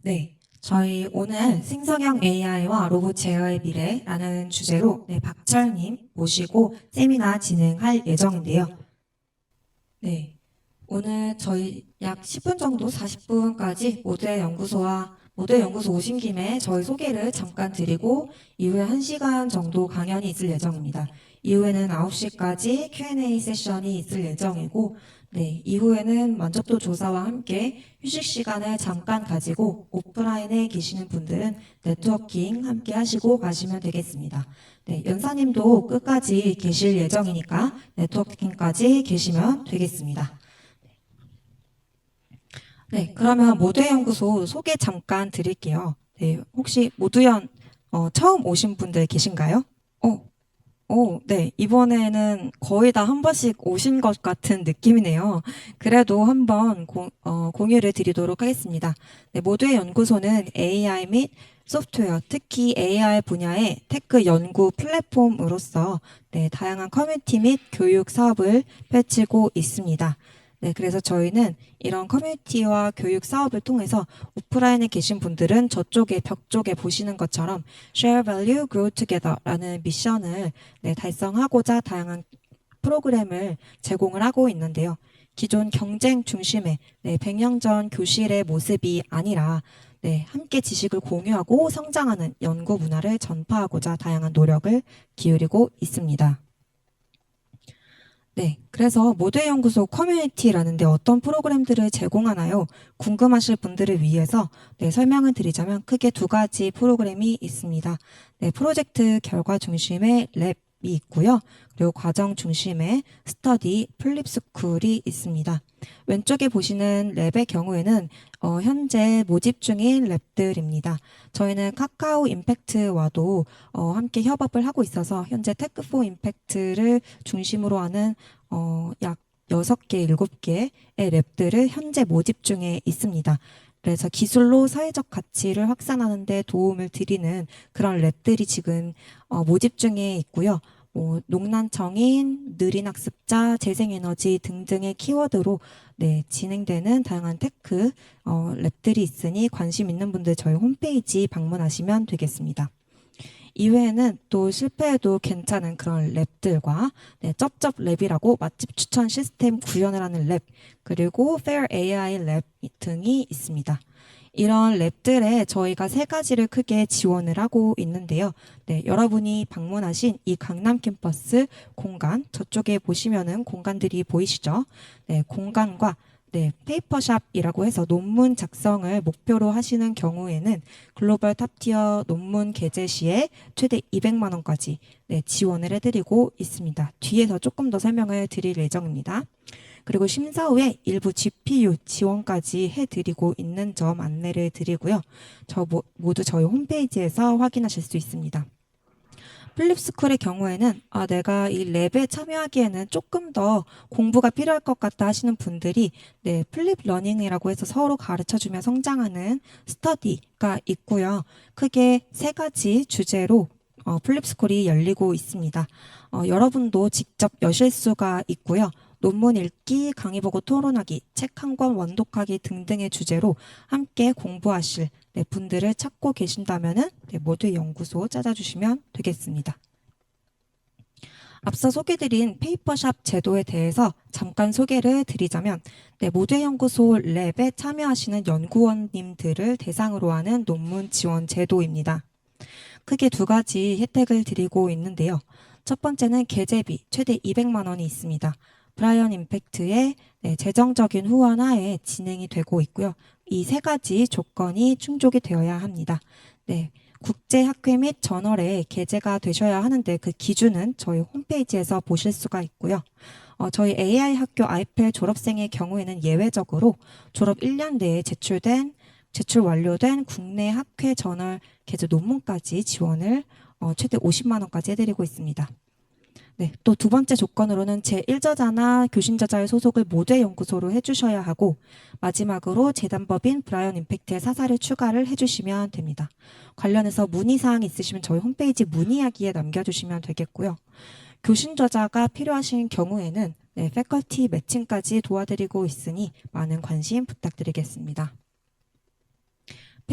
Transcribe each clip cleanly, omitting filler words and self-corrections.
네, 저희 오늘 생성형 AI와 로봇 제어의 미래라는 주제로 박철님 모시고 세미나 진행할 예정인데요. 네, 오늘 저희 약 10분 정도, 40분까지 모두의 연구소 오신 김에 저희 소개를 잠깐 드리고 이후에 1시간 정도 강연이 있을 예정입니다. 이후에는 9시까지 Q&A 세션이 있을 예정이고, 네, 이후에는 만족도 조사와 함께 휴식 시간을 잠깐 가지고 오프라인에 계시는 분들은 네트워킹 함께 하시고 가시면 되겠습니다. 네, 연사님도 끝까지 계실 예정이니까 네트워킹까지 계시면 되겠습니다. 네, 그러면 모두연구소 소개 잠깐 드릴게요. 네, 혹시 모두연 처음 오신 분들 계신가요? 어, 네, 이번에는 거의 다 한 번씩 오신 것 같은 느낌이네요. 그래도 한번 공유를 드리도록 하겠습니다. 네, 모두의 연구소는 AI 및 소프트웨어, 특히 AI 분야의 테크 연구 플랫폼으로서 다양한 커뮤니티 및 교육 사업을 펼치고 있습니다. 네, 그래서 저희는 이런 커뮤니티와 교육 사업을 통해서 오프라인에 계신 분들은 저쪽에 벽 쪽에 보시는 것처럼 Share Value, Grow Together라는 미션을 달성하고자 다양한 프로그램을 제공을 하고 있는데요. 기존 경쟁 중심의 100년 전 교실의 모습이 아니라 함께 지식을 공유하고 성장하는 연구 문화를 전파하고자 다양한 노력을 기울이고 있습니다. 네, 그래서 모두연구소 커뮤니티라는데 어떤 프로그램들을 제공하나요? 궁금하실 분들을 위해서 설명을 드리자면 크게 두 가지 프로그램이 있습니다. 네, 프로젝트 결과 중심의 랩이 있고요. 그리고 과정 중심의 스터디 플립스쿨이 있습니다. 왼쪽에 보시는 랩의 경우에는 현재 모집 중인 랩들입니다. 저희는 카카오 임팩트와도 함께 협업을 하고 있어서 현재 테크포 임팩트를 중심으로 하는 약 6개, 7개의 랩들을 현재 모집 중에 있습니다. 그래서 기술로 사회적 가치를 확산하는 데 도움을 드리는 그런 랩들이 지금 모집 중에 있고요. 농란청인, 느린 학습자, 재생에너지 등등의 키워드로 진행되는 다양한 테크 랩들이 있으니 관심 있는 분들 저희 홈페이지 방문하시면 되겠습니다. 이외에는 또 실패해도 괜찮은 그런 랩들과 쩝쩝 랩이라고 맛집 추천 시스템 구현을 하는 랩, 그리고 Fair AI 랩 등이 있습니다. 이런 랩들에 저희가 세 가지를 크게 지원을 하고 있는데요. 여러분이 방문하신 이 강남 캠퍼스 공간, 저쪽에 보시면은 공간들이 보이시죠? 공간과 페이퍼샵이라고 해서 논문 작성을 목표로 하시는 경우에는 글로벌 탑티어 논문 게재 시에 최대 200만 원까지 지원을 해드리고 있습니다. 뒤에서 조금 더 설명을 드릴 예정입니다. 그리고 심사 후에 일부 GPU 지원까지 해드리고 있는 점 안내를 드리고요. 모두 저희 홈페이지에서 확인하실 수 있습니다. 플립스쿨의 경우에는 내가 이 랩에 참여하기에는 조금 더 공부가 필요할 것 같다 하시는 분들이 플립 러닝이라고 해서 서로 가르쳐주며 성장하는 스터디가 있고요. 크게 세 가지 주제로 플립스쿨이 열리고 있습니다. 여러분도 직접 여실 수가 있고요. 논문 읽기, 강의 보고 토론하기, 책 한 권 원독하기 등등의 주제로 함께 공부하실 분들을 찾고 계신다면은 모두 연구소 찾아주시면 되겠습니다. 앞서 소개드린 페이퍼샵 제도에 대해서 잠깐 소개를 드리자면 모두연구소 랩에 참여하시는 연구원님들을 대상으로 하는 논문 지원 제도입니다. 크게 두 가지 혜택을 드리고 있는데요. 첫 번째는 게재비 최대 200만 원이 있습니다. 브라이언 임팩트의 재정적인 후원 하에 진행이 되고 있고요. 이 세 가지 조건이 충족이 되어야 합니다. 국제학회 및 저널에 게재가 되셔야 하는데 그 기준은 저희 홈페이지에서 보실 수가 있고요. 저희 AI 학교 아이펠 졸업생의 경우에는 예외적으로 졸업 1년 내에 제출 완료된 국내 학회 저널 게재 논문까지 지원을 최대 50만 원까지 해드리고 있습니다. 또 두 번째 조건으로는 제1저자나 교신저자의 소속을 모두의 연구소로 해주셔야 하고 마지막으로 재단법인 브라이언 임팩트의 사사를 추가를 해주시면 됩니다. 관련해서 문의사항 있으시면 저희 홈페이지 문의하기에 남겨주시면 되겠고요. 교신저자가 필요하신 경우에는 패컬티 매칭까지 도와드리고 있으니 많은 관심 부탁드리겠습니다.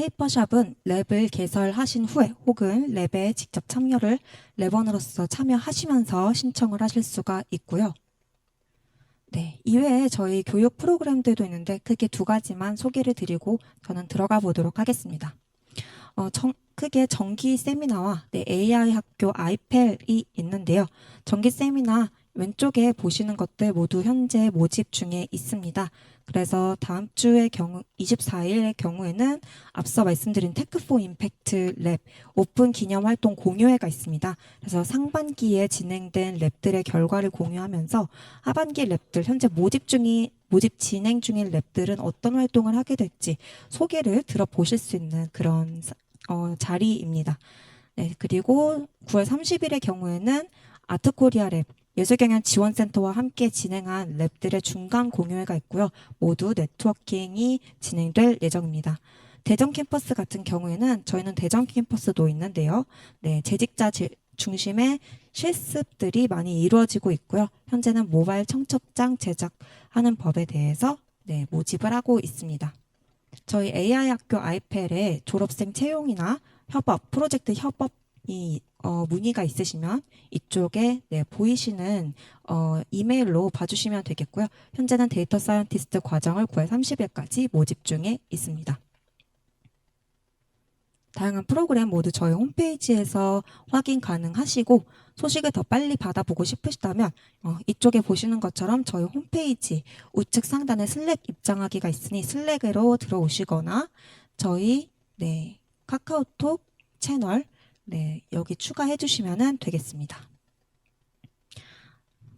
페이퍼샵은 랩을 개설하신 후에 혹은 랩에 직접 참여를 랩원으로서 참여하시면서 신청을 하실 수가 있고요. 네, 이외에 저희 교육 프로그램들도 있는데 크게 두 가지만 소개를 드리고 저는 들어가 보도록 하겠습니다. 크게 정기 세미나와 AI 학교 아이펠이 있는데요. 정기 세미나 왼쪽에 보시는 것들 모두 현재 모집 중에 있습니다. 그래서 다음 주의 경우 24일의 경우에는 앞서 말씀드린 테크4 임팩트 랩 오픈 기념 활동 공유회가 있습니다. 그래서 상반기에 진행된 랩들의 결과를 공유하면서 하반기 랩들 현재 모집 진행 중인 랩들은 어떤 활동을 하게 될지 소개를 들어보실 수 있는 그런 자리입니다. 네, 그리고 9월 30일의 경우에는 아트코리아 랩 예술경연 지원센터와 함께 진행한 랩들의 중간 공유회가 있고요. 모두 네트워킹이 진행될 예정입니다. 대전 캠퍼스 같은 경우에는 저희는 대전 캠퍼스도 있는데요. 네, 재직자 중심의 실습들이 많이 이루어지고 있고요. 현재는 모바일 청첩장 제작하는 법에 대해서 모집을 하고 있습니다. 저희 AI 학교 아이펠에 졸업생 채용이나 협업, 프로젝트 협업이 문의가 있으시면 이쪽에 보이시는 이메일로 봐주시면 되겠고요. 현재는 데이터 사이언티스트 과정을 9월 30일까지 모집 중에 있습니다. 다양한 프로그램 모두 저희 홈페이지에서 확인 가능하시고 소식을 더 빨리 받아보고 싶으시다면 이쪽에 보시는 것처럼 저희 홈페이지 우측 상단에 슬랙 입장하기가 있으니 슬랙으로 들어오시거나 저희 카카오톡 채널 여기 추가해 주시면 되겠습니다.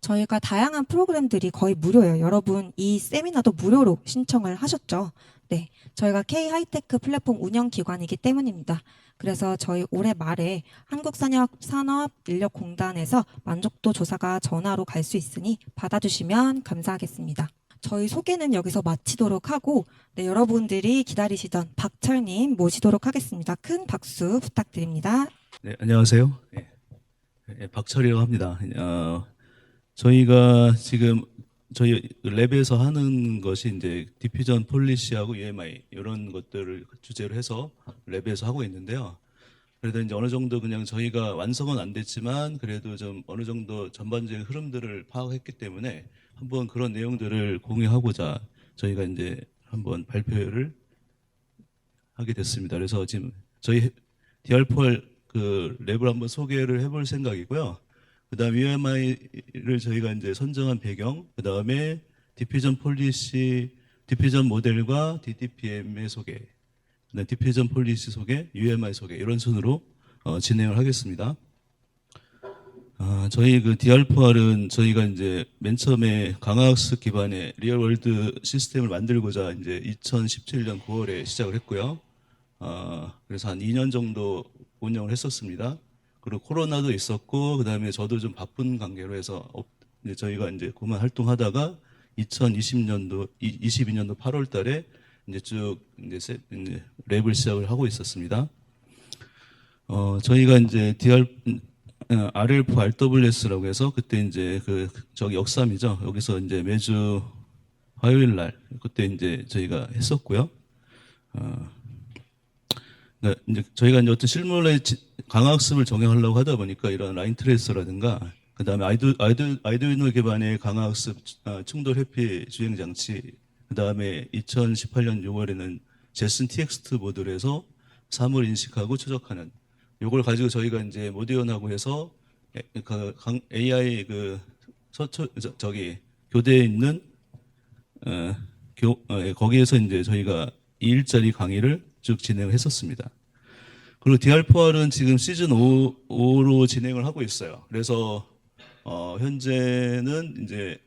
저희가 다양한 프로그램들이 거의 무료예요. 여러분 이 세미나도 무료로 신청을 하셨죠? 네, 저희가 K-하이테크 플랫폼 운영기관이기 때문입니다. 그래서 저희 올해 말에 한국산업인력공단에서 만족도 조사가 전화로 갈 수 있으니 받아주시면 감사하겠습니다. 저희 소개는 여기서 마치도록 하고 여러분들이 기다리시던 박철님 모시도록 하겠습니다. 큰 박수 부탁드립니다. 네, 안녕하세요. 박철이라고 합니다. 저희가 지금 저희 랩에서 하는 것이 이제 디퓨전 폴리시하고 EMI 이런 것들을 주제로 해서 랩에서 하고 있는데요. 그래도 이제 어느 정도 그냥 저희가 완성은 안 됐지만 그래도 좀 어느 정도 전반적인 흐름들을 파악했기 때문에 한번 그런 내용들을 공유하고자 저희가 이제 한번 발표를 하게 됐습니다. 그래서 지금 저희 DR4 그 랩을 한번 소개를 해볼 생각이고요. 그다음 UMI를 저희가 이제 선정한 배경, 그다음에 디퓨전 폴리시, 디퓨전 모델과 DDPM의 소개, 그다음 디퓨전 폴리시 소개, UMI 소개 이런 순으로 진행을 하겠습니다. 저희 그 DR4R은 저희가 이제 맨 처음에 강화학습 기반의 리얼월드 시스템을 만들고자 이제 2017년 9월에 시작을 했고요. 그래서 한 2년 정도 운영을 했었습니다. 그리고 코로나도 있었고, 그 다음에 저도 좀 바쁜 관계로 해서 이제 저희가 이제 그만 활동하다가 2020년도, 22년도 8월 달에 이제 쭉 이제 랩을 시작을 하고 있었습니다. 저희가 이제 RLF RWS라고 해서 그때 이제 저기 역삼이죠. 여기서 이제 매주 화요일 날 그때 이제 저희가 했었고요. 그러니까 이제 저희가 이제 어떤 실물의 강화학습을 적용하려고 하다 보니까 이런 라인 트레이서라든가 그다음에 아이두이노 기반의 강화학습 충돌 회피 주행 장치 그다음에 2018년 6월에는 제슨 TXT 모듈을 해서 사물 인식하고 추적하는 요걸 가지고 저희가 이제 모디언하고 해서 AI 저기 교대에 있는 거기에서 이제 저희가 2일짜리 강의를 쭉 진행을 했었습니다. 그리고 DR4R은 지금 시즌 5로 진행을 하고 있어요. 그래서 현재는 이제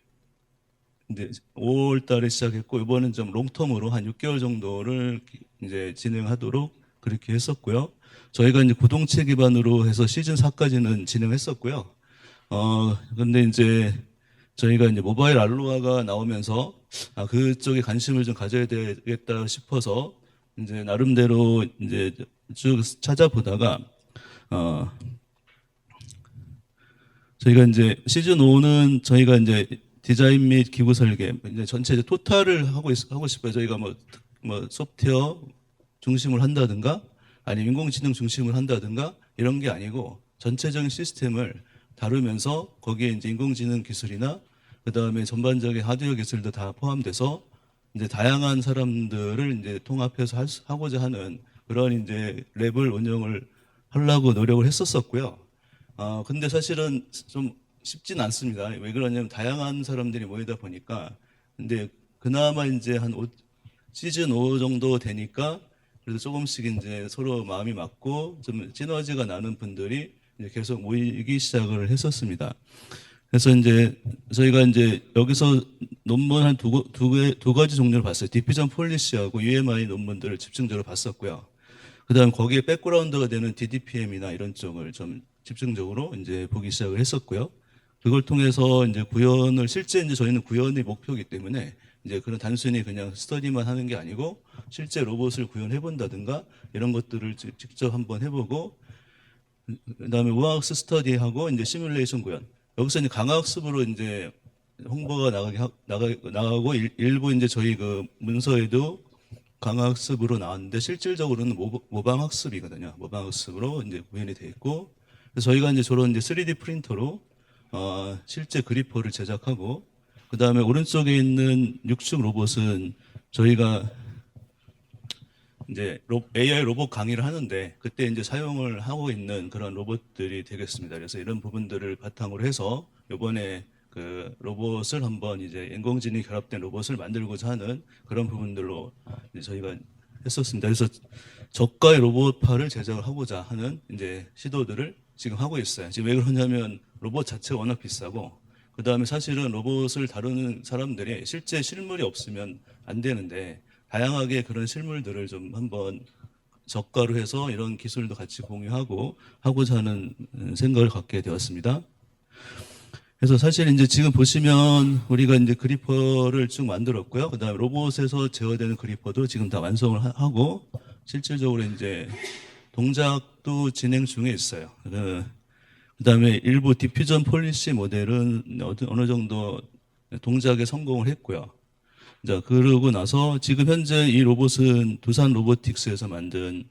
5월 달에 시작했고 이번엔 좀 롱텀으로 한 6개월 정도를 이제 진행하도록 그렇게 했었고요. 저희가 이제 구동체 기반으로 해서 시즌 4까지는 진행했었고요. 근데 이제 저희가 이제 모바일 알로하가 나오면서 그쪽에 관심을 좀 가져야 되겠다 싶어서 이제 나름대로 이제 쭉 찾아보다가 저희가 이제 시즌 5는 저희가 이제 디자인 및 기구 설계 이제 전체 토탈을 하고 싶어요. 저희가 뭐 소프트웨어 중심을 한다든가 아니면 인공지능 중심을 한다든가 이런 게 아니고 전체적인 시스템을 다루면서 거기에 이제 인공지능 기술이나 그다음에 전반적인 하드웨어 기술도 다 포함돼서 이제 다양한 사람들을 이제 통합해서 하고자 하는 그런 이제 랩을 운영을 하려고 노력을 했었었고요. 근데 사실은 좀 쉽진 않습니다. 왜 그러냐면 다양한 사람들이 모이다 보니까 근데 그나마 이제 시즌 5 정도 되니까 그래도 조금씩 이제 서로 마음이 맞고 좀 시너지가 나는 분들이 이제 계속 모이기 시작을 했었습니다. 그래서 이제 저희가 이제 여기서 논문 한 두 가지 종류를 봤어요. 디피전 폴리시하고 UMI 논문들을 집중적으로 봤었고요. 그다음 거기에 백그라운드가 되는 DDPM이나 이런 쪽을 좀 집중적으로 이제 보기 시작을 했었고요. 그걸 통해서 이제 실제 이제 저희는 구현이 목표이기 때문에 이제 그런 단순히 그냥 스터디만 하는 게 아니고 실제 로봇을 구현해 본다든가 이런 것들을 직접 한번 해보고 그다음에 우화학습 스터디하고 이제 시뮬레이션 구현. 여기서 이제 강화학습으로 이제 홍보가 나가고 일부 이제 저희 그 문서에도 강화학습으로 나왔는데 실질적으로는 모방학습이거든요. 모방학습으로 이제 구현이 돼 있고 그래서 저희가 이제 저런 이제 3D 프린터로 실제 그리퍼를 제작하고 그다음에 오른쪽에 있는 6축 로봇은 저희가 이제 AI 로봇 강의를 하는데 그때 이제 사용을 하고 있는 그런 로봇들이 되겠습니다. 그래서 이런 부분들을 바탕으로 해서 이번에 그 로봇을 한번 이제 인공지능이 결합된 로봇을 만들고자 하는 그런 부분들로 이제 저희가 했었습니다. 그래서 저가의 로봇파를 제작을 하고자 하는 이제 시도들을 지금 하고 있어요. 지금 왜 그러냐면 로봇 자체가 워낙 비싸고 그 다음에 사실은 로봇을 다루는 사람들이 실제 실물이 없으면 안 되는데 다양하게 그런 실물들을 좀 한번 저가로 해서 이런 기술도 같이 공유하고 하고자 하는 생각을 갖게 되었습니다. 그래서 사실 이제 지금 보시면 우리가 이제 그리퍼를 쭉 만들었고요. 그 다음에 로봇에서 제어되는 그리퍼도 지금 다 완성을 하고 실질적으로 이제 동작도 진행 중에 있어요. 그다음에 일부 디퓨전 폴리시 모델은 어느 정도 동작에 성공을 했고요. 자, 그러고 나서 지금 현재 이 로봇은 두산 로보틱스에서 만든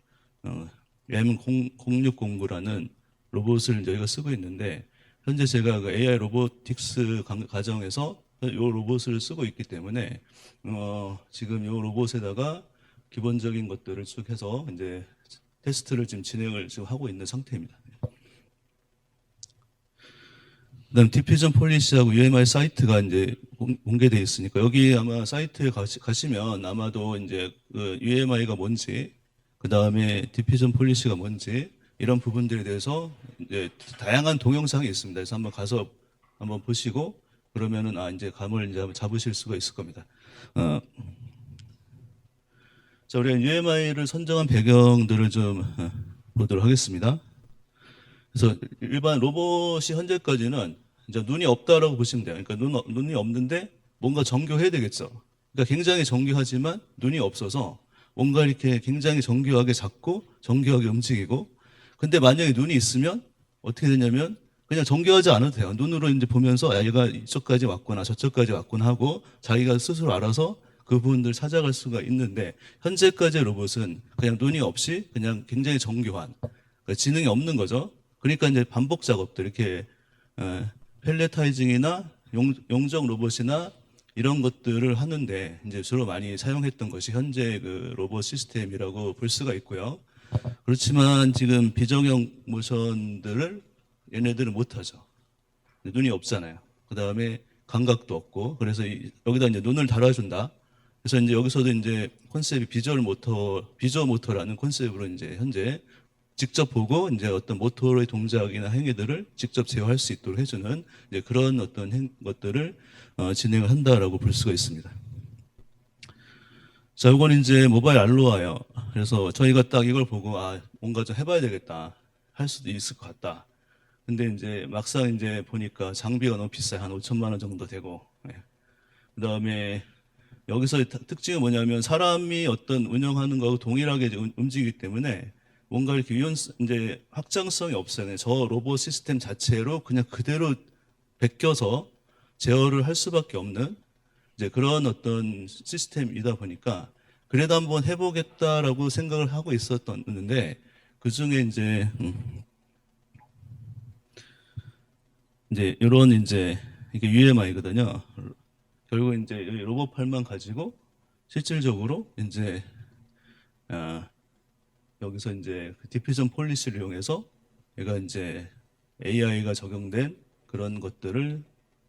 M0609라는 로봇을 저희가 쓰고 있는데 현재 제가 그 AI 로보틱스 과정에서 이 로봇을 쓰고 있기 때문에 지금 이 로봇에다가 기본적인 것들을 쭉 해서 이제 테스트를 지금 진행을 지금 하고 있는 상태입니다. 그다음 디퓨전 폴리시하고 UMI 사이트가 이제 공개되어 있으니까 여기 아마 사이트에 가시면 아마도 이제 그 UMI가 뭔지 그 다음에 디퓨전 폴리시가 뭔지 이런 부분들에 대해서 이제 다양한 동영상이 있습니다. 그래서 한번 가서 한번 보시고 그러면은 이제 감을 이제 한번 잡으실 수가 있을 겁니다. 자, 우리가 UMI를 선정한 배경들을 좀 보도록 하겠습니다. 그래서 일반 로봇이 현재까지는 이제 눈이 없다라고 보시면 돼요. 그러니까 눈이 없는데 뭔가 정교해야 되겠죠. 그러니까 굉장히 정교하지만 눈이 없어서 뭔가 이렇게 굉장히 정교하게 잡고 정교하게 움직이고 근데 만약에 눈이 있으면 어떻게 되냐면 그냥 정교하지 않아도 돼요. 눈으로 이제 보면서 얘가 이쪽까지 왔구나 저쪽까지 왔구나 하고 자기가 스스로 알아서 그 부분들 찾아갈 수가 있는데 현재까지의 로봇은 그냥 눈이 없이 그냥 굉장히 정교한 그러니까 지능이 없는 거죠. 그러니까 이제 반복 작업들 이렇게 펠레타이징이나 용적 로봇이나 이런 것들을 하는데 이제 주로 많이 사용했던 것이 현재 그 로봇 시스템이라고 볼 수가 있고요. 그렇지만 지금 비정형 모션들을 얘네들은 못하죠. 눈이 없잖아요. 그 다음에 감각도 없고 그래서 여기다 이제 눈을 달아준다. 그래서 이제 여기서도 이제 컨셉이 비주얼 모터라는 컨셉으로 이제 현재 직접 보고 이제 어떤 모터의 동작이나 행위들을 직접 제어할 수 있도록 해주는 이제 그런 어떤 것들을 진행을 한다라고 볼 수가 있습니다. 자, 이건 이제 모바일 알로아예요. 그래서 저희가 딱 이걸 보고 뭔가 좀 해봐야 되겠다 할 수도 있을 것 같다. 근데 이제 막상 이제 보니까 장비가 너무 비싸요. 한 5천만 원 정도 되고. 그다음에 여기서 특징은 뭐냐면 사람이 어떤 운영하는 거하고 동일하게 움직이기 때문에 뭔가 이렇게 이제 확장성이 없어요. 저 로봇 시스템 자체로 그냥 그대로 베껴서 제어를 할 수밖에 없는 이제 그런 어떤 시스템이다 보니까 그래도 한번 해보겠다라고 생각을 하고 있었는데 그 중에 이제 이런 이제 이게 UMI거든요. 결국 이제 여기 로봇팔만 가지고 실질적으로 이제 아, 여기서 이제 그 디퓨전 폴리시를 이용해서 얘가 이제 AI가 적용된 그런 것들을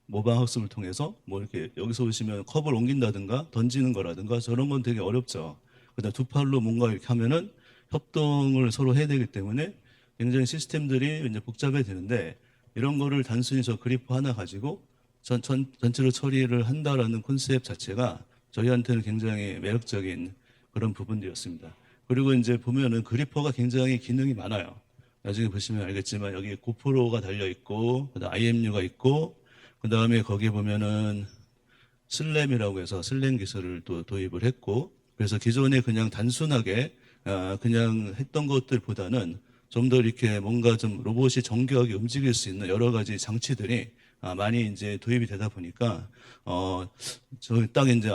모방 학습을 통해서 뭐 이렇게 여기서 보시면 컵을 옮긴다든가 던지는 거라든가 저런 건 되게 어렵죠. 그다음 두 팔로 뭔가 이렇게 하면은 협동을 서로 해야 되기 때문에 굉장히 시스템들이 이제 복잡해지는데 이런 거를 단순히 저 그리퍼 하나 가지고 전체로 처리를 한다라는 콘셉트 자체가 저희한테는 굉장히 매력적인 그런 부분이었습니다. 그리고 이제 보면은 그리퍼가 굉장히 기능이 많아요. 나중에 보시면 알겠지만 여기 고프로가 달려 있고, 그다음 IMU가 있고, 그다음에 거기 보면은 슬램이라고 해서 슬램 기술을 또 도입을 했고, 그래서 기존에 그냥 단순하게 그냥 했던 것들보다는 좀 더 이렇게 뭔가 좀 로봇이 정교하게 움직일 수 있는 여러 가지 장치들이 많이 이제 도입이 되다 보니까 저 딱 이제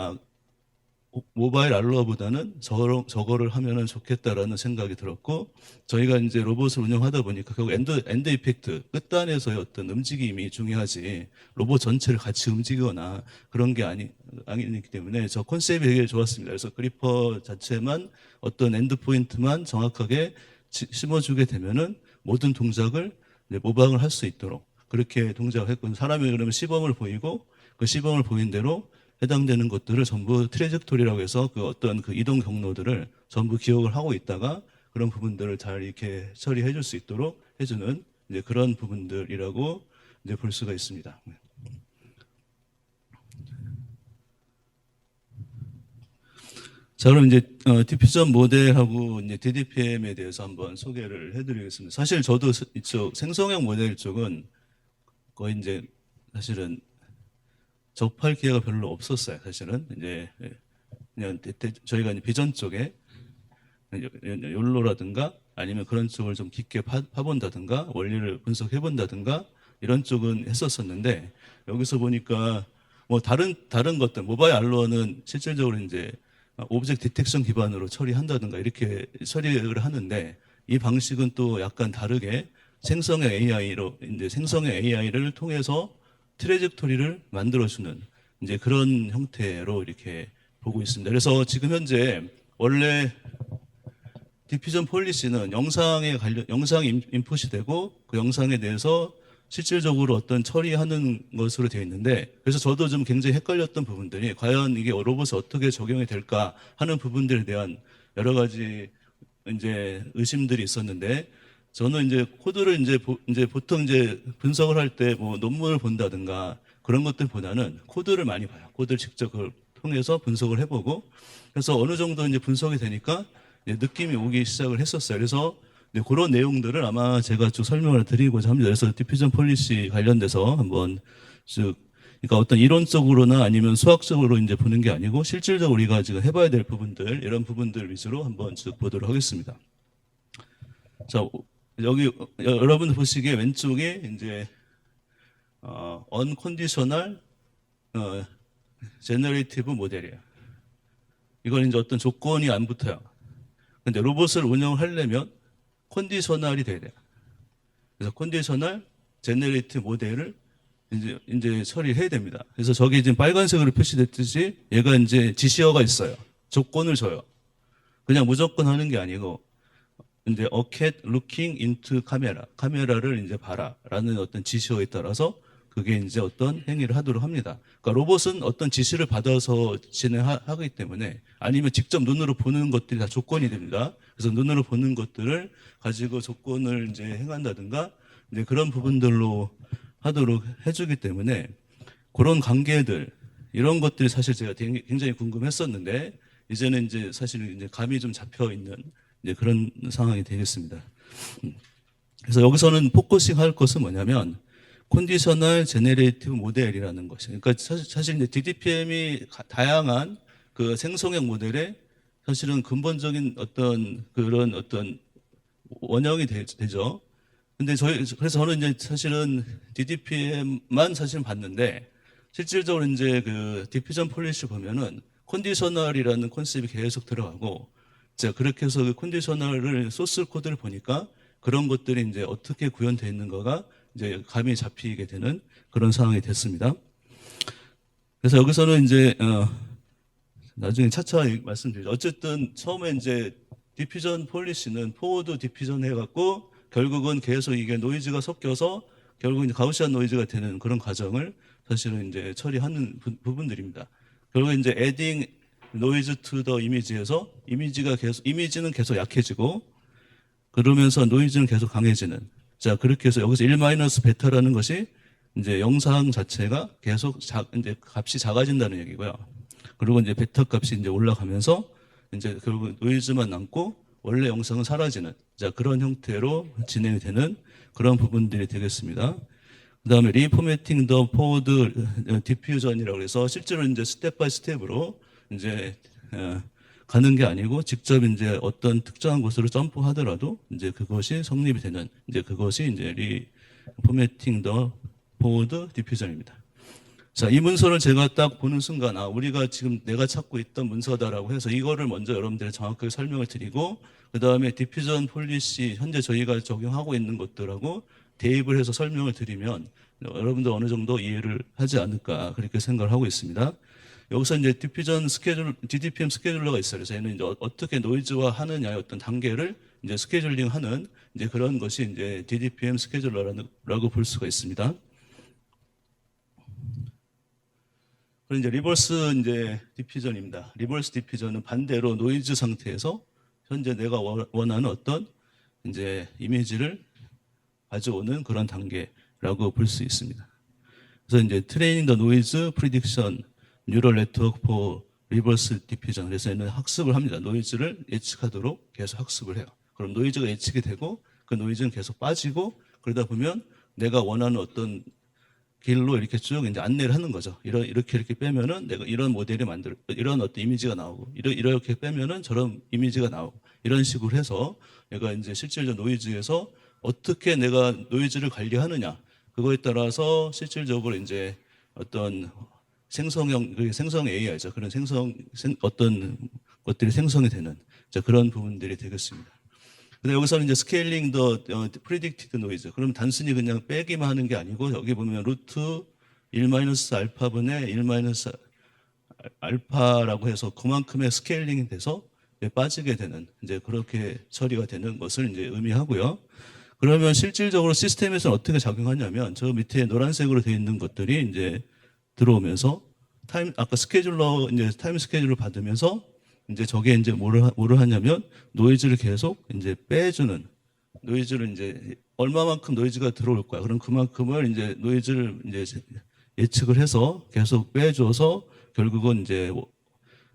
모바일 알로하보다는 저거를 하면은 좋겠다라는 생각이 들었고 저희가 이제 로봇을 운영하다 보니까 결국 엔드 이펙트 끝단에서의 어떤 움직임이 중요하지 로봇 전체를 같이 움직이거나 그런 게 아니기 때문에 저 컨셉이 되게 좋았습니다. 그래서 그리퍼 자체만 어떤 엔드 포인트만 정확하게 심어주게 되면은 모든 동작을 모방을 할 수 있도록 그렇게 동작을 했고 사람이 그러면 시범을 보이고 그 시범을 보인 대로 해당되는 것들을 전부 트레젝토리라고 해서 그 어떤 그 이동 경로들을 전부 기억을 하고 있다가 그런 부분들을 잘 이렇게 처리해 줄 수 있도록 해주는 이제 그런 부분들이라고 이제 볼 수가 있습니다. 자, 그럼 이제 디퓨전 모델하고 이제 DDPM에 대해서 한번 소개를 해드리겠습니다. 사실 저도 이쪽 생성형 모델 쪽은 거의 이제 사실은 접할 기회가 별로 없었어요. 사실은 이제 그냥 저희가 이제 비전 쪽에 욜로라든가 아니면 그런 쪽을 좀 깊게 파본다든가 원리를 분석해본다든가 이런 쪽은 했었었는데 여기서 보니까 뭐 다른 것들 모바일 알로어는 실질적으로 이제 오브젝트 디텍션 기반으로 처리한다든가 이렇게 처리를 하는데 이 방식은 또 약간 다르게 생성형 AI로 이제 생성형 AI를 통해서 트레젝토리를 만들어주는 이제 그런 형태로 이렇게 보고 있습니다. 그래서 지금 현재 원래 디퓨전 폴리시는 영상이 인풋이 되고 그 영상에 대해서 실질적으로 어떤 처리하는 것으로 되어 있는데 그래서 저도 좀 굉장히 헷갈렸던 부분들이 과연 이게 로봇에 어떻게 적용이 될까 하는 부분들에 대한 여러 가지 이제 의심들이 있었는데 저는 이제 코드를 이제 보통 이제 분석을 할 때 뭐 논문을 본다든가 그런 것들보다는 코드를 많이 봐요. 코드를 직접 그걸 통해서 분석을 해보고 그래서 어느 정도 이제 분석이 되니까 이제 느낌이 오기 시작을 했었어요. 그래서 이제 그런 내용들을 아마 제가 쭉 설명을 드리고자 합니다. 그래서 디퓨전 폴리시 관련돼서 한번 쭉 그러니까 어떤 이론적으로나 아니면 수학적으로 이제 보는 게 아니고 실질적으로 우리가 지금 해봐야 될 부분들 이런 부분들 위주로 한번 쭉 보도록 하겠습니다. 자, 여기 여러분 보시기에 왼쪽에 이제 언컨디셔널 제너레이티브 모델이에요. 이건 이제 어떤 조건이 안 붙어요. 근데 로봇을 운영하려면 컨디셔널이 돼야 돼요. 그래서 컨디셔널 제너레이티브 모델을 이제 처리해야 됩니다. 그래서 저기 지금 빨간색으로 표시됐듯이 얘가 이제 지시어가 있어요. 조건을 줘요. 그냥 무조건 하는 게 아니고 이제 a cat looking into 카메라를 이제 봐라라는 어떤 지시어에 따라서 그게 이제 어떤 행위를 하도록 합니다. 그러니까 로봇은 어떤 지시를 받아서 진행하기 때문에 아니면 직접 눈으로 보는 것들이 다 조건이 됩니다. 그래서 눈으로 보는 것들을 가지고 조건을 이제 행한다든가 이제 그런 부분들로 하도록 해주기 때문에 그런 관계들 이런 것들이 사실 제가 굉장히 궁금했었는데 이제는 이제 사실 이제 감이 좀 잡혀 있는 이제 그런 상황이 되겠습니다. 그래서 여기서는 포커싱 할 것은 뭐냐면 컨디셔널 제네레이티브 모델이라는 것이에요. 그러니까 사실 이제 DDPM이 다양한 그 생성형 모델의 사실은 근본적인 어떤 그런 어떤 원형이 되죠. 근데 그래서 저는 이제 사실은 DDPM만 사실 봤는데 실질적으로 이제 그 디퓨전 폴리시 보면은 컨디셔널이라는 컨셉이 계속 들어가고, 자, 그렇게 해서 그 컨디셔널을 소스 코드를 보니까 그런 것들이 이제 어떻게 구현되어 있는가가 이제 감이 잡히게 되는 그런 상황이 됐습니다. 그래서 여기서는 이제 나중에 차차 말씀드리죠. 어쨌든 처음에 이제 디퓨전 폴리시는 포워드 디퓨전 해갖고 결국은 계속 이게 노이즈가 섞여서 결국 이제 가우시안 노이즈가 되는 그런 과정을 사실은 이제 처리하는 부분들입니다. 결국 이제 adding noise to the image에서 이미지는 계속 약해지고 그러면서 노이즈는 계속 강해지는. 자, 그렇게 해서 여기서 1-베타라는 것이 이제 영상 자체가 계속 이제 값이 작아진다는 얘기고요. 그리고 이제 베타 값이 이제 올라가면서 이제 결국 노이즈만 남고 원래 영상은 사라지는. 자, 그런 형태로 진행이 되는 그런 부분들이 되겠습니다. 그 다음에 리포매팅 더 포워드 디퓨전이라고 해서 실제로 이제 스텝 바이 스텝으로 이제 가는 게 아니고 직접 이제 어떤 특정한 곳으로 점프하더라도 이제 그것이 성립이 되는 이제 그것이 이제 리포매팅 더 포워드 디퓨전입니다. 자, 이 문서를 제가 딱 보는 순간, 우리가 지금 내가 찾고 있던 문서다라고 해서 이거를 먼저 여러분들이 정확하게 설명을 드리고, 그 다음에 디퓨전 폴리시, 현재 저희가 적용하고 있는 것들하고 대입을 해서 설명을 드리면 여러분들 어느 정도 이해를 하지 않을까, 그렇게 생각을 하고 있습니다. 여기서 이제 디퓨전 스케줄, DDPM 스케줄러가 있어요. 그래서 얘는 이제 어떻게 노이즈화 하느냐의 어떤 단계를 이제 스케줄링 하는 이제 그런 것이 이제 DDPM 스케줄러라고 볼 수가 있습니다. 그리고 이제 리버스 이제 디퓨전입니다. 리버스 디퓨전은 반대로 노이즈 상태에서 현재 내가 원하는 어떤 이제 이미지를 가져오는 그런 단계라고 볼 수 있습니다. 그래서 이제 트레이닝 더 노이즈 프리딕션 뉴럴 네트워크 포 리버스 디퓨전. 그래서 얘는 학습을 합니다. 노이즈를 예측하도록 계속 학습을 해요. 그럼 노이즈가 예측이 되고 그 노이즈는 계속 빠지고 그러다 보면 내가 원하는 어떤 길로 이렇게 쭉 이제 안내를 하는 거죠. 이렇게 빼면은 내가 이런 모델이 이런 어떤 이미지가 나오고, 이렇게 빼면은 저런 이미지가 나오고, 이런 식으로 해서 내가 이제 실질적 노이즈에서 어떻게 내가 노이즈를 관리하느냐, 그거에 따라서 실질적으로 이제 어떤 생성 AI죠. 그런 어떤 것들이 생성이 되는 그런 부분들이 되겠습니다. 근데 여기서는 이제 스케일링 더 프리딕티드 노이즈. 그럼 단순히 그냥 빼기만 하는 게 아니고 여기 보면 루트 1-알파분의 1-알파라고 해서 그만큼의 스케일링이 돼서 빠지게 되는 이제 그렇게 처리가 되는 것을 이제 의미하고요. 그러면 실질적으로 시스템에서는 어떻게 작용하냐면 저 밑에 노란색으로 되어 있는 것들이 이제 들어오면서 아까 스케줄러 이제 타임 스케줄을 받으면서 이제 저게 이제 뭐를 하냐면 노이즈를 계속 이제 빼주는 노이즈를 이제 얼마만큼 노이즈가 들어올 거야. 그럼 그만큼을 이제 노이즈를 이제 예측을 해서 계속 빼줘서 결국은 이제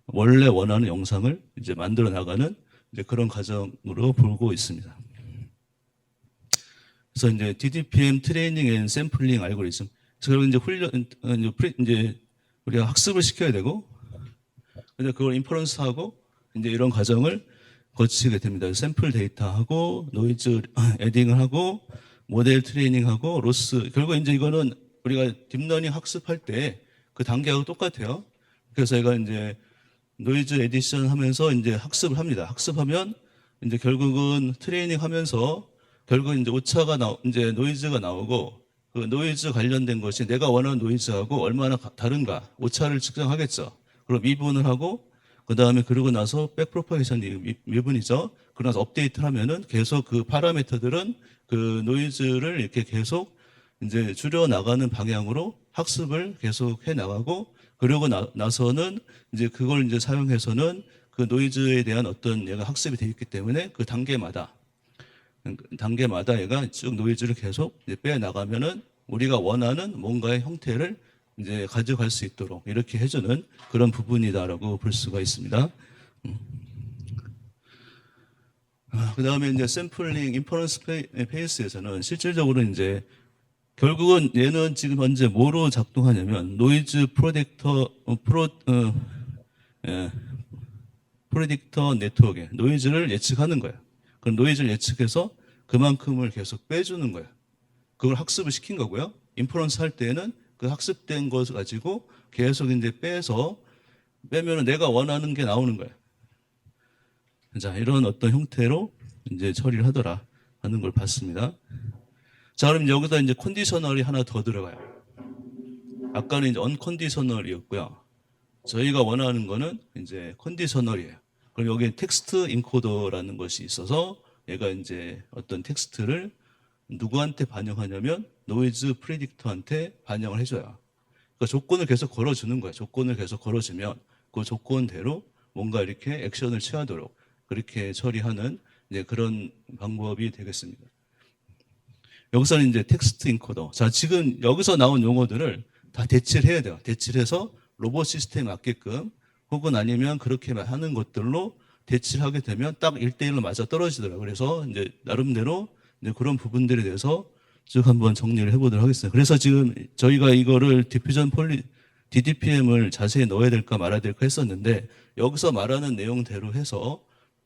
원래 원하는 영상을 이제 만들어 나가는 이제 그런 과정으로 보고 있습니다. 그래서 이제 DDPM 트레이닝 앤 샘플링 알고리즘. 그래서 이제 우리가 학습을 시켜야 되고 근데 그걸 인퍼런스하고 이제 이런 과정을 거치게 됩니다. 샘플 데이터하고 노이즈 에딩을 하고 모델 트레이닝하고 로스. 결국 이제 이거는 우리가 딥러닝 학습할 때 그 단계하고 똑같아요. 그래서 제가 이제 노이즈 에디션 하면서 이제 학습을 합니다. 학습하면 이제 결국은 트레이닝 하면서 결국 이제 이제 노이즈가 나오고 그 노이즈 관련된 것이 내가 원하는 노이즈하고 얼마나 다른가 오차를 측정하겠죠. 그럼 미분을 하고 그 다음에 그러고 나서 백 프로파게이션이 미분이죠. 그러고 나서 업데이트를 하면은 계속 그 파라미터들은 그 노이즈를 이렇게 계속 이제 줄여 나가는 방향으로 학습을 계속 해 나가고 그러고 나서는 이제 그걸 이제 사용해서는 그 노이즈에 대한 어떤 얘가 학습이 되어 있기 때문에 그 단계마다 얘가 쭉 노이즈를 계속 이제 빼 나가면은 우리가 원하는 뭔가의 형태를 이제 가져갈 수 있도록 이렇게 해주는 그런 부분이다라고 볼 수가 있습니다. 그 다음에 이제 샘플링 인퍼런스 페이스에서는 실질적으로 이제 결국은 얘는 지금 현재 뭐로 작동하냐면 노이즈 프로딕터 네트워크에 노이즈를 예측하는 거예요. 그 노이즈를 예측해서 그만큼을 계속 빼주는 거예요. 그걸 학습을 시킨 거고요. 인퍼런스 할 때에는 그 학습된 것을 가지고 계속 이제 빼서 빼면은 내가 원하는 게 나오는 거예요. 자, 이런 어떤 형태로 이제 처리를 하더라 하는 걸 봤습니다. 자, 그럼 여기다 이제 컨디셔널이 하나 더 들어가요. 아까는 이제 언컨디셔널이었고요. 저희가 원하는 거는 이제 컨디셔널이에요. 그럼 여기에 텍스트 인코더라는 것이 있어서 얘가 이제 어떤 텍스트를 누구한테 반영하냐면 노이즈 프리딕터한테 반영을 해줘요. 그러니까 조건을 계속 걸어주는 거예요. 조건을 계속 걸어주면 그 조건대로 뭔가 이렇게 액션을 취하도록 그렇게 처리하는 이제 그런 방법이 되겠습니다. 여기서는 이제 텍스트 인코더. 자, 지금 여기서 나온 용어들을 다 대치를 해야 돼요. 대치를 해서 로봇 시스템에 맞게끔 혹은 아니면 그렇게 하는 것들로 대치를 하게 되면 딱 1대1로 맞아 떨어지더라고요. 그래서 이제 나름대로 이제 그런 부분들에 대해서 쭉 한번 정리를 해보도록 하겠습니다. 그래서 지금 저희가 이거를 DDPM을 자세히 넣어야 될까 말아야 될까 했었는데 여기서 말하는 내용대로 해서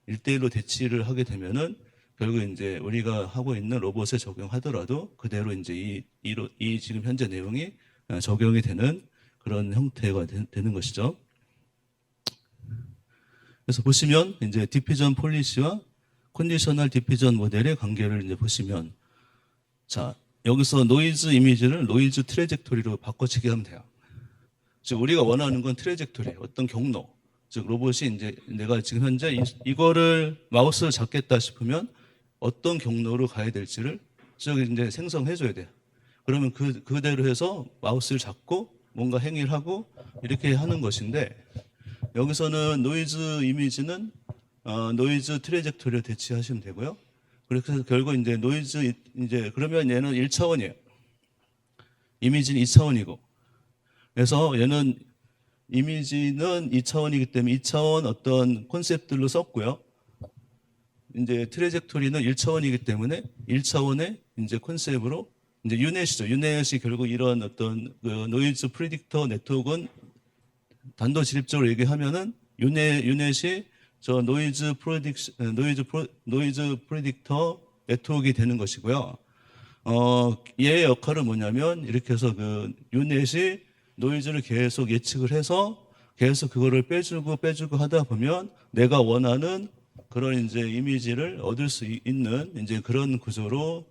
1대1로 대치를 하게 되면은 결국 이제 우리가 하고 있는 로봇에 적용하더라도 그대로 이제 이 지금 현재 내용이 적용이 되는 그런 형태가 되는 것이죠. 그래서 보시면 이제 디피전 폴리시와 컨디셔널 디피전 모델의 관계를 이제 보시면 자, 여기서 노이즈 이미지를 노이즈 트래젝토리로 바꿔치기 하면 돼요. 즉 우리가 원하는 건 트래젝토리, 어떤 경로. 즉 로봇이 이제 내가 지금 현재 이거를 마우스를 잡겠다 싶으면 어떤 경로로 가야 될지를 쭉 이제 생성해 줘야 돼요. 그러면 그대로 해서 마우스를 잡고 뭔가 행위를 하고 이렇게 하는 것인데 여기서는 노이즈 이미지는 노이즈 트래젝토리를 대치하시면 되고요. 그래서 결국 이제 노이즈 이제 그러면 얘는 1차원이에요. 이미지는 2차원이고. 그래서 얘는 이미지는 2차원이기 때문에 2차원 어떤 콘셉트로 썼고요. 이제 트래젝토리는 1차원이기 때문에 1차원의 이제 컨셉으로 이제 유넷이죠. 유넷이 결국 이런 어떤 그 노이즈 프리딕터 네트워크는 단도직입적으로 얘기하면은 유넷이 저 노이즈 프리딕터 네트워크가 되는 것이고요. 얘의 역할은 뭐냐면 이렇게 해서 그 유넷이 노이즈를 계속 예측을 해서 계속 그거를 빼주고 하다 보면 내가 원하는 그런 이제 이미지를 얻을 수 있는 이제 그런 구조로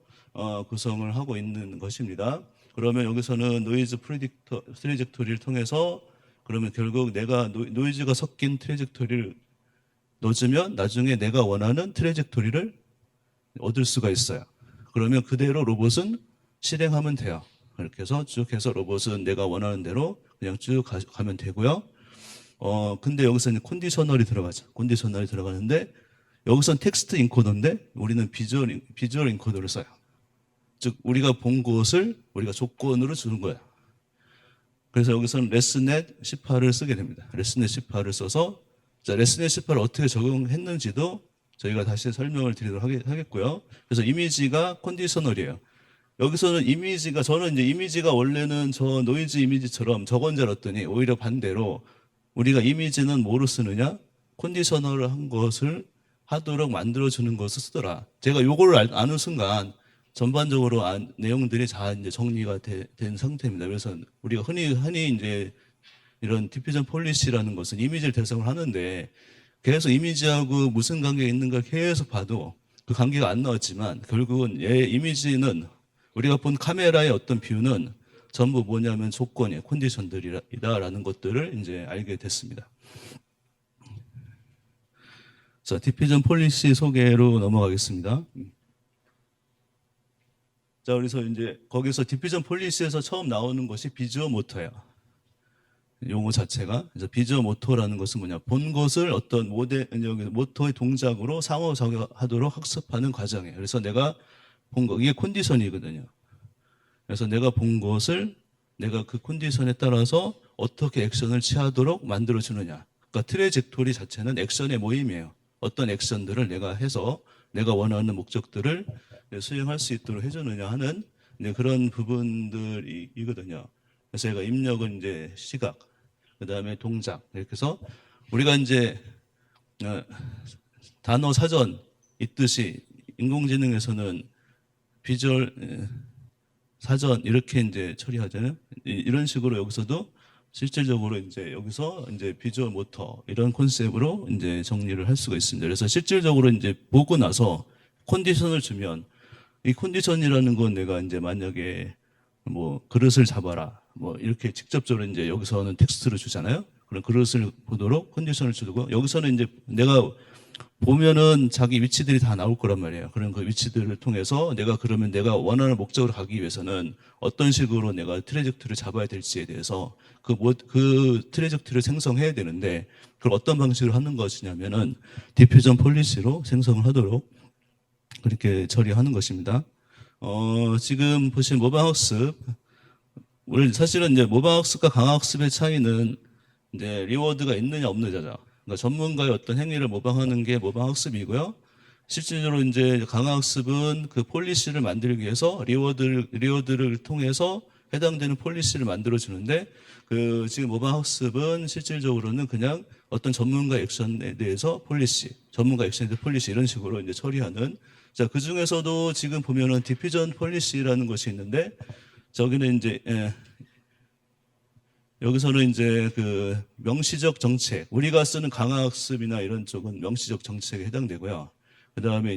구성을 하고 있는 것입니다. 그러면 여기서는 노이즈 트래젝토리를 통해서 그러면 결국 내가 노이즈가 섞인 트래젝토리를 넣어주면 나중에 내가 원하는 트래젝토리를 얻을 수가 있어요. 그러면 그대로 로봇은 실행하면 돼요. 이렇게 해서 쭉 해서 로봇은 내가 원하는 대로 그냥 쭉 가면 되고요. 근데 여기서는 컨디셔널이 들어가죠. 컨디셔널이 들어가는데 여기서는 텍스트 인코더인데 우리는 비주얼 인코더를 써요. 즉 우리가 본 것을 우리가 조건으로 주는 거예요. 그래서 여기서는 레스넷 18을 쓰게 됩니다. 레스넷 18을 써서 자, 레스넷 18을 어떻게 적용했는지도 저희가 다시 설명을 드리도록 하겠고요. 그래서 이미지가 컨디셔널이에요. 여기서는 이미지가 저는 이제 이미지가 원래는 저 노이즈 이미지처럼 저건 줄 알았더니 오히려 반대로 우리가 이미지는 뭐로 쓰느냐? 컨디셔널을 한 것을 하도록 만들어주는 것을 쓰더라. 제가 요거를 아는 순간 전반적으로 내용들이 다 이제 정리가 된 상태입니다. 그래서 우리가 흔히 이제 이런 디퓨전 폴리시라는 것은 이미지를 대상으로 하는데 계속 이미지하고 무슨 관계가 있는가 계속 봐도 그 관계가 안 나왔지만 결국은 얘 이미지는 우리가 본 카메라의 어떤 뷰는 전부 뭐냐면 조건이에요. 컨디션들이다라는 것들을 이제 알게 됐습니다. 자, 디퓨전 폴리시 소개로 넘어가겠습니다. 자, 그래서 이제 거기서 디퓨전 폴리시에서 처음 나오는 것이 비주어 모터예요. 용어 자체가. 그래서 비주어 모터라는 것은 뭐냐? 본 것을 어떤 모터의 동작으로 상호작용하도록 학습하는 과정이에요. 그래서 내가 본 거, 이게 컨디션이거든요. 그래서 내가 본 것을 내가 그 컨디션에 따라서 어떻게 액션을 취하도록 만들어주느냐. 그러니까 트래젝토리 자체는 액션의 모임이에요. 어떤 액션들을 내가 해서 내가 원하는 목적들을 수행할 수 있도록 해주느냐 하는 그런 부분들이거든요. 그래서 제가 입력은 이제 시각, 그 다음에 동작, 이렇게 해서 우리가 이제 단어 사전 있듯이 인공지능에서는 비주얼 사전 이렇게 이제 처리하잖아요. 이런 식으로 여기서도 실질적으로 이제 여기서 이제 비주얼 모터 이런 컨셉으로 이제 정리를 할 수가 있습니다. 그래서 실질적으로 이제 보고 나서 컨디션을 주면 이 컨디션이라는 건 내가 이제 만약에 뭐 그릇을 잡아라 뭐 이렇게 직접적으로 이제 여기서는 텍스트를 주잖아요. 그럼 그릇을 보도록 컨디션을 주고 여기서는 이제 내가 보면은 자기 위치들이 다 나올 거란 말이에요. 그런 그 위치들을 통해서 내가 그러면 내가 원하는 목적으로 가기 위해서는 어떤 식으로 내가 트레젝트를 잡아야 될지에 대해서 그 트레젝트를 생성해야 되는데 그걸 어떤 방식으로 하는 것이냐면은 디퓨전 폴리시로 생성을 하도록 그렇게 처리하는 것입니다. 지금 보신 모방학습, 우리 사실은 이제 모방학습과 강학습의 차이는 이제 리워드가 있느냐 없느냐죠. 그러니까 전문가의 어떤 행위를 모방하는 게 모방학습이고요. 실질적으로 이제 강학습은 그 폴리시를 만들기 위해서 리워드를 통해서 해당되는 폴리시를 만들어 주는데 그 지금 모방학습은 실질적으로는 그냥 어떤 전문가 액션에 대해서 폴리시, 전문가 액션에 대해서 폴리시 이런 식으로 이제 처리하는 자, 그 중에서도 지금 보면은 디퓨전 폴리시라는 것이 있는데 저기는 이제 여기서는 이제 그 명시적 정책, 우리가 쓰는 강학습이나 이런 쪽은 명시적 정책에 해당되고요. 그 다음에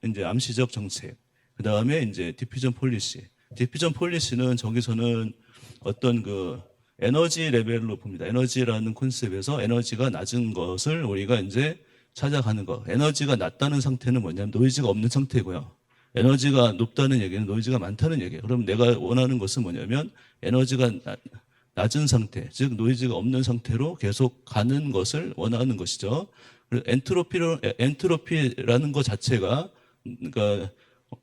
이제 암시적 정책, 그 다음에 이제 디퓨전 폴리시. 디퓨전 폴리시는 저기서는 어떤 그 에너지 레벨로 봅니다. 에너지라는 콘셉트에서 에너지가 낮은 것을 우리가 이제 찾아가는 거. 에너지가 낮다는 상태는 뭐냐면 노이즈가 없는 상태고요. 에너지가 높다는 얘기는 노이즈가 많다는 얘기예요. 그럼 내가 원하는 것은 뭐냐면 에너지가 낮은 상태, 즉 노이즈가 없는 상태로 계속 가는 것을 원하는 것이죠. 엔트로피라는 것 자체가 그러니까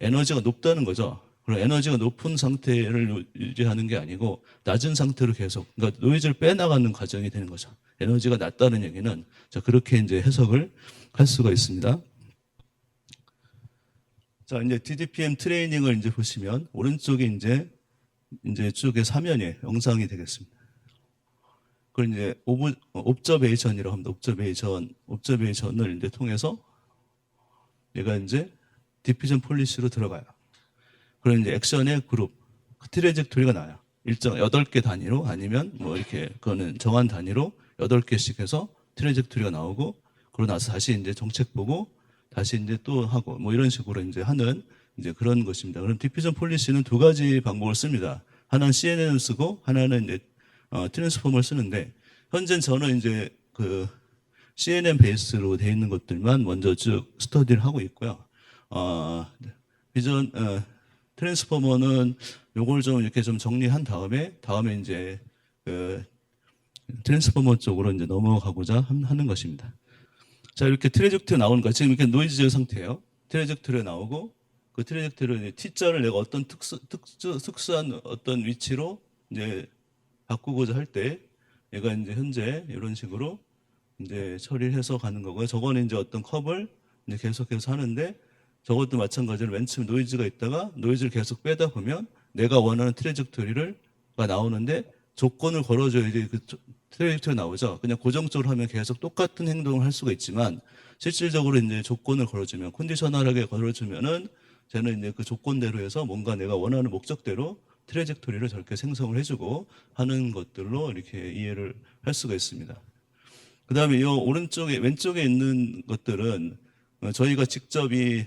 에너지가 높다는 거죠. 그럼 에너지가 높은 상태를 유지하는 게 아니고 낮은 상태로 계속 그러니까 노이즈를 빼나가는 과정이 되는 거죠. 에너지가 낮다는 얘기는 자 그렇게 이제 해석을 할 수가 있습니다. 자 이제 DDPM 트레이닝을 이제 보시면 오른쪽에 이제 쪽에 사면에 영상이 되겠습니다. 그걸 이제 옵저베이션이라고 합니다. 옵저베이션을 이제 통해서 얘가 이제 디퓨전 폴리시로 들어가요. 그럼 이제 액션의 그룹, 트레젝토리가 나와요. 일정 8개 단위로 아니면 뭐 이렇게 그거는 정한 단위로 8개씩 해서 트레젝토리가 나오고 그러고 나서 다시 이제 정책 보고 다시 이제 또 하고 뭐 이런 식으로 이제 하는 이제 그런 것입니다. 그럼 디퓨전 폴리시는 두 가지 방법을 씁니다. 하나는 CNN을 쓰고 하나는 이제 트랜스포머를 쓰는데 현재 저는 이제 그 CNN 베이스로 되어 있는 것들만 먼저 쭉 스터디를 하고 있고요. 트랜스포머는 요걸 좀 이렇게 좀 정리한 다음에 이제 그 트랜스포머 쪽으로 이제 넘어가고자 하는 것입니다. 자, 이렇게 트레젝트리 나오는 거 지금 이렇게 노이즈 상태예요. 트레젝트리 나오고 그 트레젝트리 T자를 내가 어떤 특수한 어떤 위치로 이제 바꾸고자 할 때 얘가 이제 현재 이런 식으로 이제 처리를 해서 가는 거고요. 저거는 이제 어떤 컵을 이제 계속해서 하는데 저것도 마찬가지로 맨 처음 노이즈가 있다가 노이즈를 계속 빼다 보면 내가 원하는 트레젝토리가 나오는데 조건을 걸어줘야지 그 트레젝토리 나오죠. 그냥 고정적으로 하면 계속 똑같은 행동을 할 수가 있지만 실질적으로 이제 조건을 걸어주면 컨디셔널하게 걸어주면은 쟤는 이제 그 조건대로 해서 뭔가 내가 원하는 목적대로 트레젝토리를 저렇게 생성을 해주고 하는 것들로 이렇게 이해를 할 수가 있습니다. 그 다음에 이 왼쪽에 있는 것들은 저희가 직접 이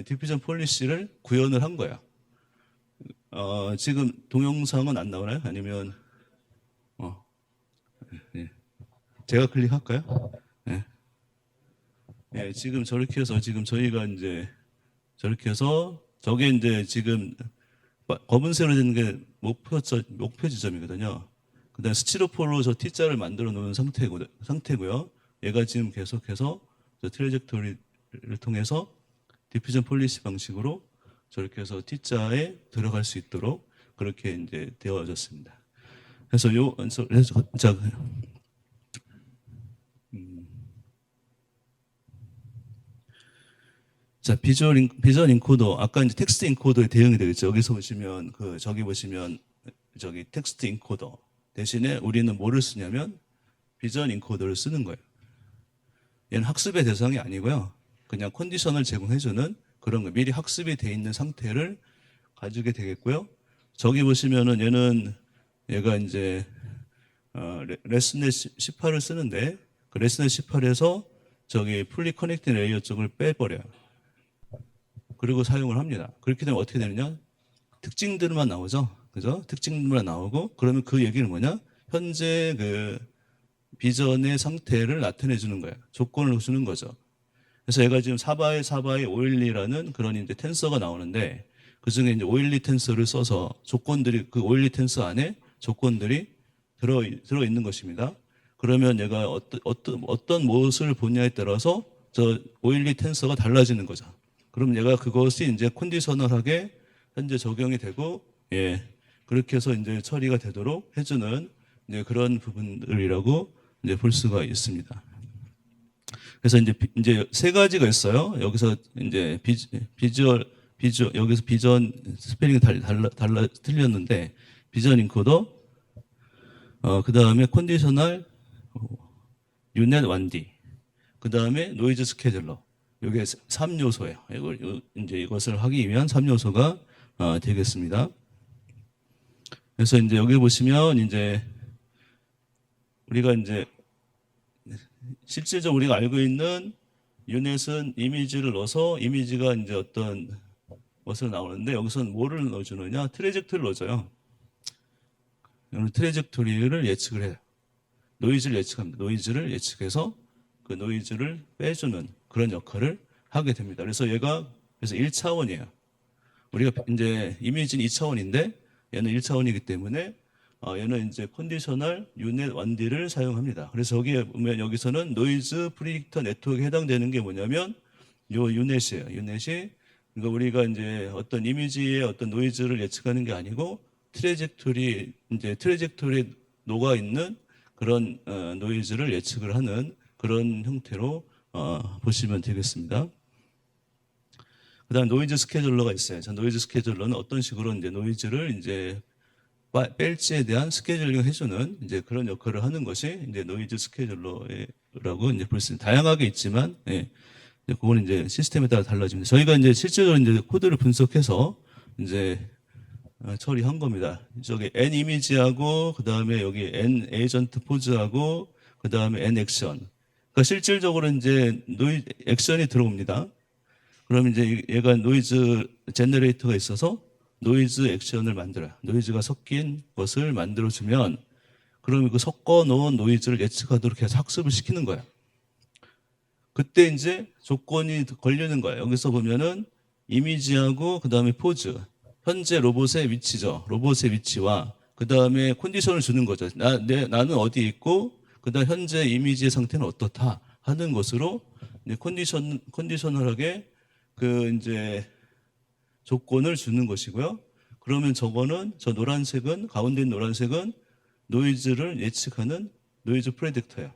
디퓨전 폴리시를 구현을 한 거예요. 지금 동영상은 안 나오나요? 아니면 네. 제가 클릭할까요? 네. 네, 지금 저렇게 해서 지금 저희가 이제 저렇게 해서 저게 이제 지금 검은색으로 되는 게 목표 지점이거든요. 그다음 스티로폴로 저 T자를 만들어 놓은 상태고요. 얘가 지금 계속해서 저 트레젝토리를 통해서 디퓨전 폴리시 방식으로 저렇게 해서 T자에 들어갈 수 있도록 그렇게 이제 되어졌습니다. 그래서 자, 자, 비전 인코더, 아까 이제 텍스트 인코더에 대응이 되겠죠. 여기서 보시면, 저기 보시면, 저기 텍스트 인코더 대신에 우리는 뭐를 쓰냐면, 비전 인코더를 쓰는 거예요. 얘는 학습의 대상이 아니고요. 그냥 컨디션을 제공해주는 그런 거, 미리 학습이 돼 있는 상태를 가지게 되겠고요. 저기 보시면은 얘가 이제, 레슨넷 18을 쓰는데 그 레슨넷 18에서 저기 풀리 커넥팅 레이어 쪽을 빼버려요. 그리고 사용을 합니다. 그렇게 되면 어떻게 되느냐? 특징들만 나오죠. 그죠? 특징들만 나오고 그러면 그 얘기는 뭐냐? 현재 그 비전의 상태를 나타내 주는 거예요. 조건을 주는 거죠. 그래서 얘가 지금 4바이 512라는 그런 이제 텐서가 나오는데 그 중에 이제 512 텐서를 써서 조건들이 그 512 텐서 안에 조건들이 들어 있는 것입니다. 그러면 얘가 어떤 무엇을 보냐에 따라서 저 512 텐서가 달라지는 거죠. 그럼 얘가 그것이 이제 컨디셔널하게 현재 적용이 되고, 예, 그렇게 해서 이제 처리가 되도록 해주는 이제 그런 부분들이라고 이제 볼 수가 있습니다. 그래서 이제 세 가지가 있어요. 여기서 이제 비주얼 여기서 비전 스페링이 틀렸는데 비전 인코더, 그 다음에 컨디셔널 유넷 1D, 그 다음에 노이즈 스케줄러. 이게 3요소예요. 이제 이것을 하기 위한 3요소가 되겠습니다. 그래서 이제 여기 보시면 이제 우리가 이제 실질적으로 우리가 알고 있는 유넷은 이미지를 넣어서 이미지가 이제 어떤 것을 나오는데 여기서는 뭐를 넣어주느냐? 트레젝토리를 넣어줘요. 트레젝토리를 예측을 해요. 노이즈를 예측합니다. 노이즈를 예측해서 그 노이즈를 빼주는 그런 역할을 하게 됩니다. 그래서 얘가 그래서 1차원이에요. 우리가 이제 이미지는 2차원인데 얘는 1차원이기 때문에 얘는 이제 컨디셔널 유닛 1D를 사용합니다. 그래서 여기에 보면 여기서는 노이즈 프리딕터 네트워크에 해당되는 게 뭐냐면 요 유닛이에요. 유닛이 그러니까 우리가 이제 어떤 이미지의 어떤 노이즈를 예측하는 게 아니고 트레젝토리에 녹아 있는 그런 노이즈를 예측을 하는 그런 형태로 보시면 되겠습니다. 그다음 노이즈 스케줄러가 있어요. 자, 노이즈 스케줄러는 어떤 식으로 이제 노이즈를 이제 뺄지에 대한 스케줄링을 해주는 이제 그런 역할을 하는 것이 이제 노이즈 스케줄러라고 이제 볼 수 있습니다. 다양하게 있지만, 예, 그거는 이제 시스템에 따라 달라집니다. 저희가 이제 실제로 이제 코드를 분석해서 이제 처리한 겁니다. 저기 N 이미지하고 그 다음에 여기 N 에이전트 포즈하고 그 다음에 N 액션. 그러니까 실질적으로 이제 액션이 들어옵니다. 그럼 이제 얘가 노이즈 제너레이터가 있어서 노이즈 액션을 만들어요. 노이즈가 섞인 것을 만들어주면 그러면 그 섞어 놓은 노이즈를 예측하도록 해서 학습을 시키는 거예요. 그때 이제 조건이 걸리는 거예요. 여기서 보면은 이미지하고 그 다음에 포즈, 현재 로봇의 위치죠. 로봇의 위치와 그 다음에 컨디션을 주는 거죠. 나는 어디 있고 그 다음 현재 이미지의 상태는 어떻다 하는 것으로 이제 컨디셔널하게 그 이제 조건을 주는 것이고요. 그러면 저거는 저 노란색은 가운데 있는 노란색은 노이즈를 예측하는 노이즈 프레딕터예요.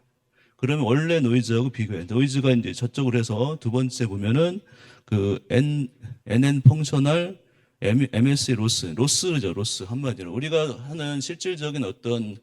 그러면 원래 노이즈하고 비교해. 노이즈가 이제 저쪽으로 해서 두 번째 보면은 그 NN 펑셔널 MSE 로스죠. 로스 한마디로 우리가 하는 실질적인 어떤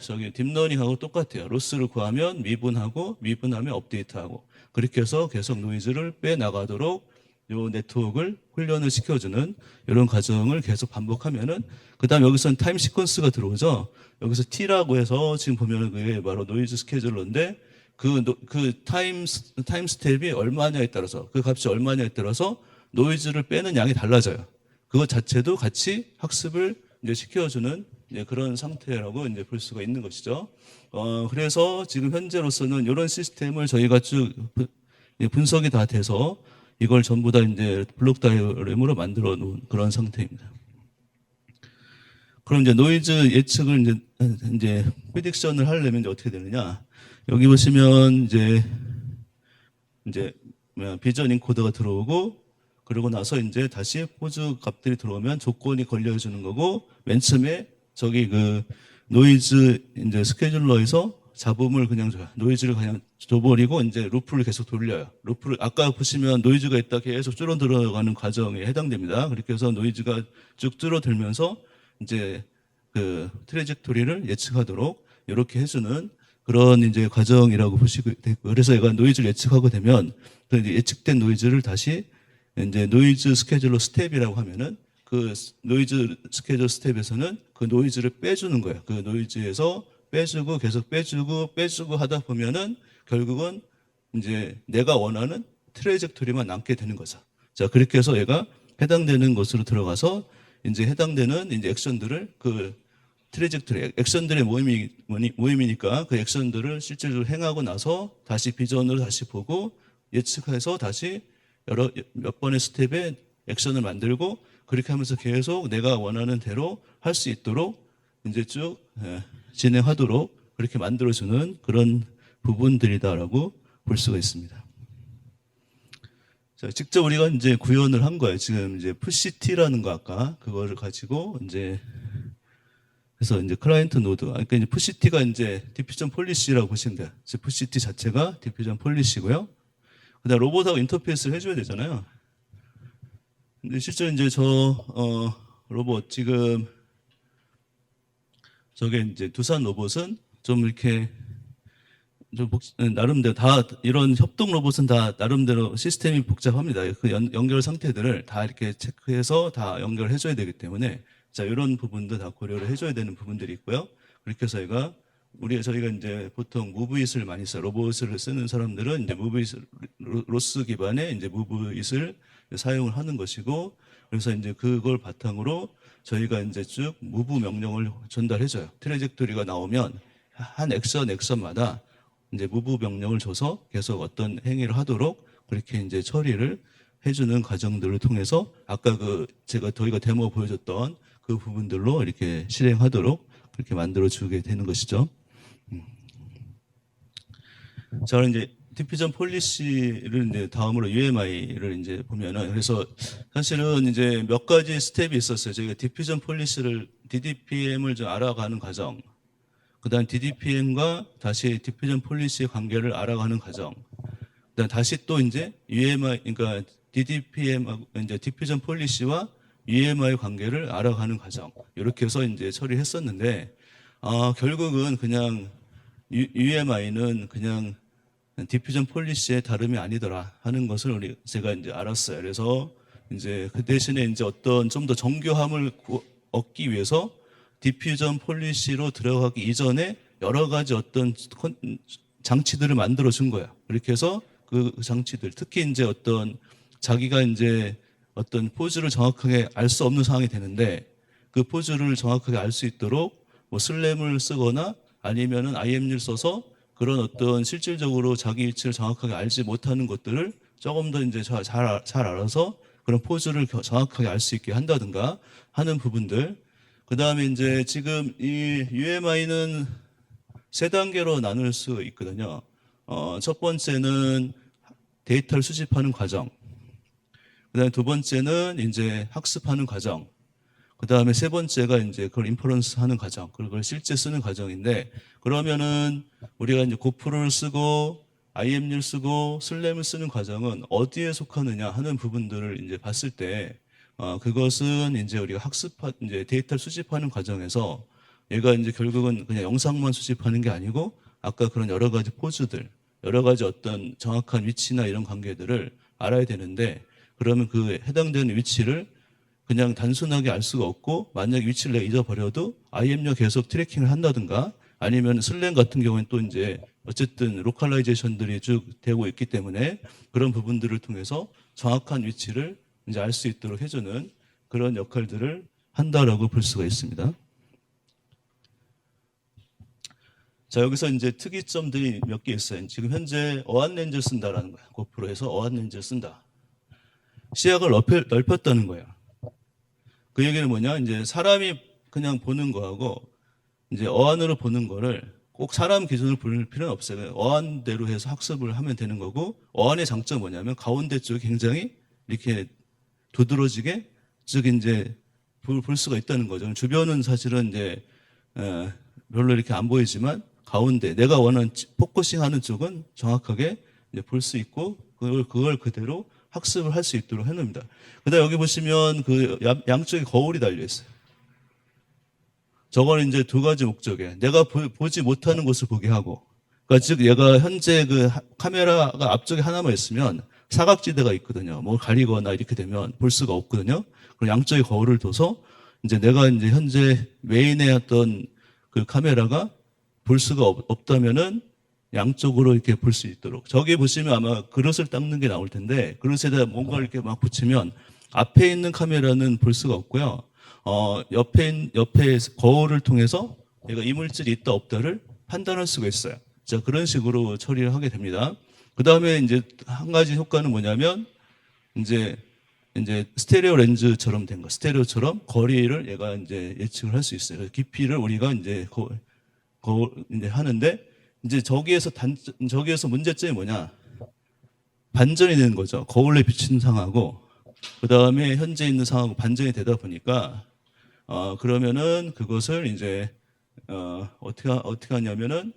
저기 딥러닝하고 똑같아요. 로스를 구하면 미분하면 업데이트하고 그렇게 해서 계속 노이즈를 빼 나가도록 요 네트워크를 훈련을 시켜주는 이런 과정을 계속 반복하면은 그다음 여기서는 타임 시퀀스가 들어오죠. 여기서 T라고 해서 지금 보면은 그게 바로 노이즈 스케줄러인데 그 타임 스텝이 얼마냐에 따라서 그 값이 얼마냐에 따라서 노이즈를 빼는 양이 달라져요. 그것 자체도 같이 학습을 이제 시켜주는 이제 그런 상태라고 이제 볼 수가 있는 것이죠. 그래서 지금 현재로서는 이런 시스템을 저희가 쭉 분석이 다 돼서 이걸 전부 다 이제 블록 다이어그램으로 만들어 놓은 그런 상태입니다. 그럼 이제 노이즈 예측을 이제 프리딕션을 하려면 이제 어떻게 되느냐? 여기 보시면 이제 비전 인코더가 들어오고 그러고 나서 이제 다시 포즈 값들이 들어오면 조건이 걸려주는 거고 맨 처음에 저기 그 노이즈 이제 스케줄러에서 잡음을 그냥 줘요. 노이즈를 그냥 줘버리고 이제 루프를 계속 돌려요. 루프를 아까 보시면 노이즈가 있다 계속 줄어들어가는 과정에 해당됩니다. 그렇게 해서 노이즈가 쭉 줄어들면서 이제 그 트레젝토리를 예측하도록 이렇게 해주는 그런 이제 과정이라고 보시고 되고 그래서 얘가 노이즈를 예측하고 되면 그 예측된 노이즈를 다시 이제 노이즈 스케줄러 스텝이라고 하면은 그 노이즈 스케줄 스텝에서는 그 노이즈를 빼주는 거예요. 그 노이즈에서 빼주고 계속 빼주고 하다 보면은 결국은 이제 내가 원하는 트레이젝토리만 남게 되는 거죠. 자, 그렇게 해서 얘가 해당되는 것으로 들어가서 이제 해당되는 이제 액션들을 그 트레이젝토리, 액션들의 모임이니까 그 액션들을 실질적으로 행하고 나서 다시 비전으로 다시 보고 예측해서 다시 몇 번의 스텝에 액션을 만들고 그렇게 하면서 계속 내가 원하는 대로 할 수 있도록 이제 쭉 진행하도록 그렇게 만들어주는 그런 부분들이다라고 볼 수가 있습니다. 자, 직접 우리가 이제 구현을 한 거예요. 지금 이제 푸시티라는 거 아까 그거를 가지고 이제 그래서 이제 클라이언트 노드, 그러니까 이제 푸시티가 이제 디퓨전 폴리시라고 보시면 돼요. 푸시티 자체가 디퓨전 폴리시고요. 그다음 로봇하고 인터페이스를 해줘야 되잖아요. 근데 실제로 이제 로봇 지금 저게 이제 두산 로봇은 좀 이렇게 좀 나름대로 다 이런 협동 로봇은 다 나름대로 시스템이 복잡합니다. 그 연결 상태들을 다 이렇게 체크해서 다 연결해줘야 되기 때문에 자 이런 부분도 다 고려를 해줘야 되는 부분들이 있고요. 그렇게 해서 저희가 이제 보통 무브잇을 많이 써요. 로봇을 쓰는 사람들은 이제 무브잇 로스 기반의 이제 무브잇을 사용을 하는 것이고 그래서 이제 그걸 바탕으로 저희가 이제 쭉 무브 명령을 전달해줘요. 트레젝토리가 나오면 한 액션마다 이제 무브 명령을 줘서 계속 어떤 행위를 하도록 그렇게 이제 처리를 해주는 과정들을 통해서 아까 저희가 데모 보여줬던 그 부분들로 이렇게 실행하도록 그렇게 만들어주게 되는 것이죠. 자, 그럼 이제 디퓨전 폴리시를 이제 다음으로 UMI를 이제 보면은 그래서 사실은 이제 몇 가지 스텝이 있었어요. 저희가 디퓨전 폴리시를 DDPM을 좀 알아가는 과정, 그다음 DDPM과 다시 디퓨전 폴리시의 관계를 알아가는 과정, 그다음 다시 또 이제 UMI 그러니까 DDPM하고 이제 디퓨전 폴리시와 UMI 관계를 알아가는 과정 이렇게 해서 이제 처리했었는데 결국은 그냥 UMI는 그냥 디퓨전 폴리시의 다름이 아니더라 하는 것을 제가 이제 알았어요. 그래서 이제 그 대신에 이제 어떤 좀 더 정교함을 얻기 위해서 디퓨전 폴리시로 들어가기 이전에 여러 가지 어떤 장치들을 만들어 준 거야. 그렇게 해서 그 장치들, 특히 이제 어떤 자기가 이제 어떤 포즈를 정확하게 알 수 없는 상황이 되는데 그 포즈를 정확하게 알 수 있도록 뭐 슬램을 쓰거나 아니면은 IMU를 써서 그런 어떤 실질적으로 자기 위치를 정확하게 알지 못하는 것들을 조금 더 이제 잘 알아서 그런 포즈를 정확하게 알 수 있게 한다든가 하는 부분들. 그 다음에 이제 지금 이 UMI는 세 단계로 나눌 수 있거든요. 첫 번째는 데이터를 수집하는 과정. 그 다음에 두 번째는 이제 학습하는 과정. 그 다음에 세 번째가 이제 그걸 인퍼런스 하는 과정. 그걸 실제 쓰는 과정인데, 그러면은 우리가 이제 고프로를 쓰고, IMU를 쓰고, 슬램을 쓰는 과정은 어디에 속하느냐 하는 부분들을 이제 봤을 때, 그것은 이제 우리가 이제 데이터를 수집하는 과정에서 얘가 이제 결국은 그냥 영상만 수집하는 게 아니고, 아까 그런 여러 가지 포즈들, 여러 가지 어떤 정확한 위치나 이런 관계들을 알아야 되는데, 그러면 그 해당되는 위치를 그냥 단순하게 알 수가 없고 만약 위치를 내가 잊어버려도 IMU 계속 트래킹을 한다든가 아니면 슬램 같은 경우는 또 이제 어쨌든 로컬라이제이션들이 쭉 되고 있기 때문에 그런 부분들을 통해서 정확한 위치를 이제 알 수 있도록 해주는 그런 역할들을 한다라고 볼 수가 있습니다. 자, 여기서 이제 특이점들이 몇 개 있어요. 지금 현재 어안 렌즈를 쓴다라는 거예요. 고프로에서 어안 렌즈를 쓴다. 시야를 넓혔다는 거예요. 그 얘기는 뭐냐? 이제 사람이 그냥 보는 거하고 이제 어안으로 보는 거를 꼭 사람 기준으로 볼 필요는 없어요. 어안대로 해서 학습을 하면 되는 거고 어안의 장점은 뭐냐면 가운데 쪽이 굉장히 이렇게 두드러지게 즉 이제 볼 수가 있다는 거죠. 주변은 사실은 이제 별로 이렇게 안 보이지만 가운데 내가 원하는 포커싱하는 쪽은 정확하게 이제 볼 수 있고 그걸 그대로 학습을 할 수 있도록 해놓습니다. 그다음 여기 보시면 그 양쪽에 거울이 달려 있어요. 저거는 이제 두 가지 목적이에요. 내가 보지 못하는 것을 보게 하고, 그러니까 즉 얘가 현재 그 카메라가 앞쪽에 하나만 있으면 사각지대가 있거든요. 뭐 가리거나 이렇게 되면 볼 수가 없거든요. 그럼 양쪽에 거울을 둬서 이제 내가 이제 현재 메인의 어떤 그 카메라가 볼 수가 없다면은 양쪽으로 이렇게 볼 수 있도록. 저기 보시면 아마 그릇을 닦는 게 나올 텐데 그릇에다 뭔가 이렇게 막 붙이면 앞에 있는 카메라는 볼 수가 없고요. 옆에 거울을 통해서 얘가 이물질이 있다 없다를 판단할 수가 있어요. 자, 그런 식으로 처리를 하게 됩니다. 그 다음에 이제 한 가지 효과는 뭐냐면 이제 스테레오 렌즈처럼 된 거, 스테레오처럼 거리를 얘가 이제 예측을 할 수 있어요. 깊이를 우리가 이제 이제 하는데 이제 저기에서 문제점이 뭐냐? 반전이 되는 거죠. 거울에 비치는 상하고 그 다음에 현재 있는 상하고 반전이 되다 보니까 그러면은 그것을 이제 어떻게 하냐면은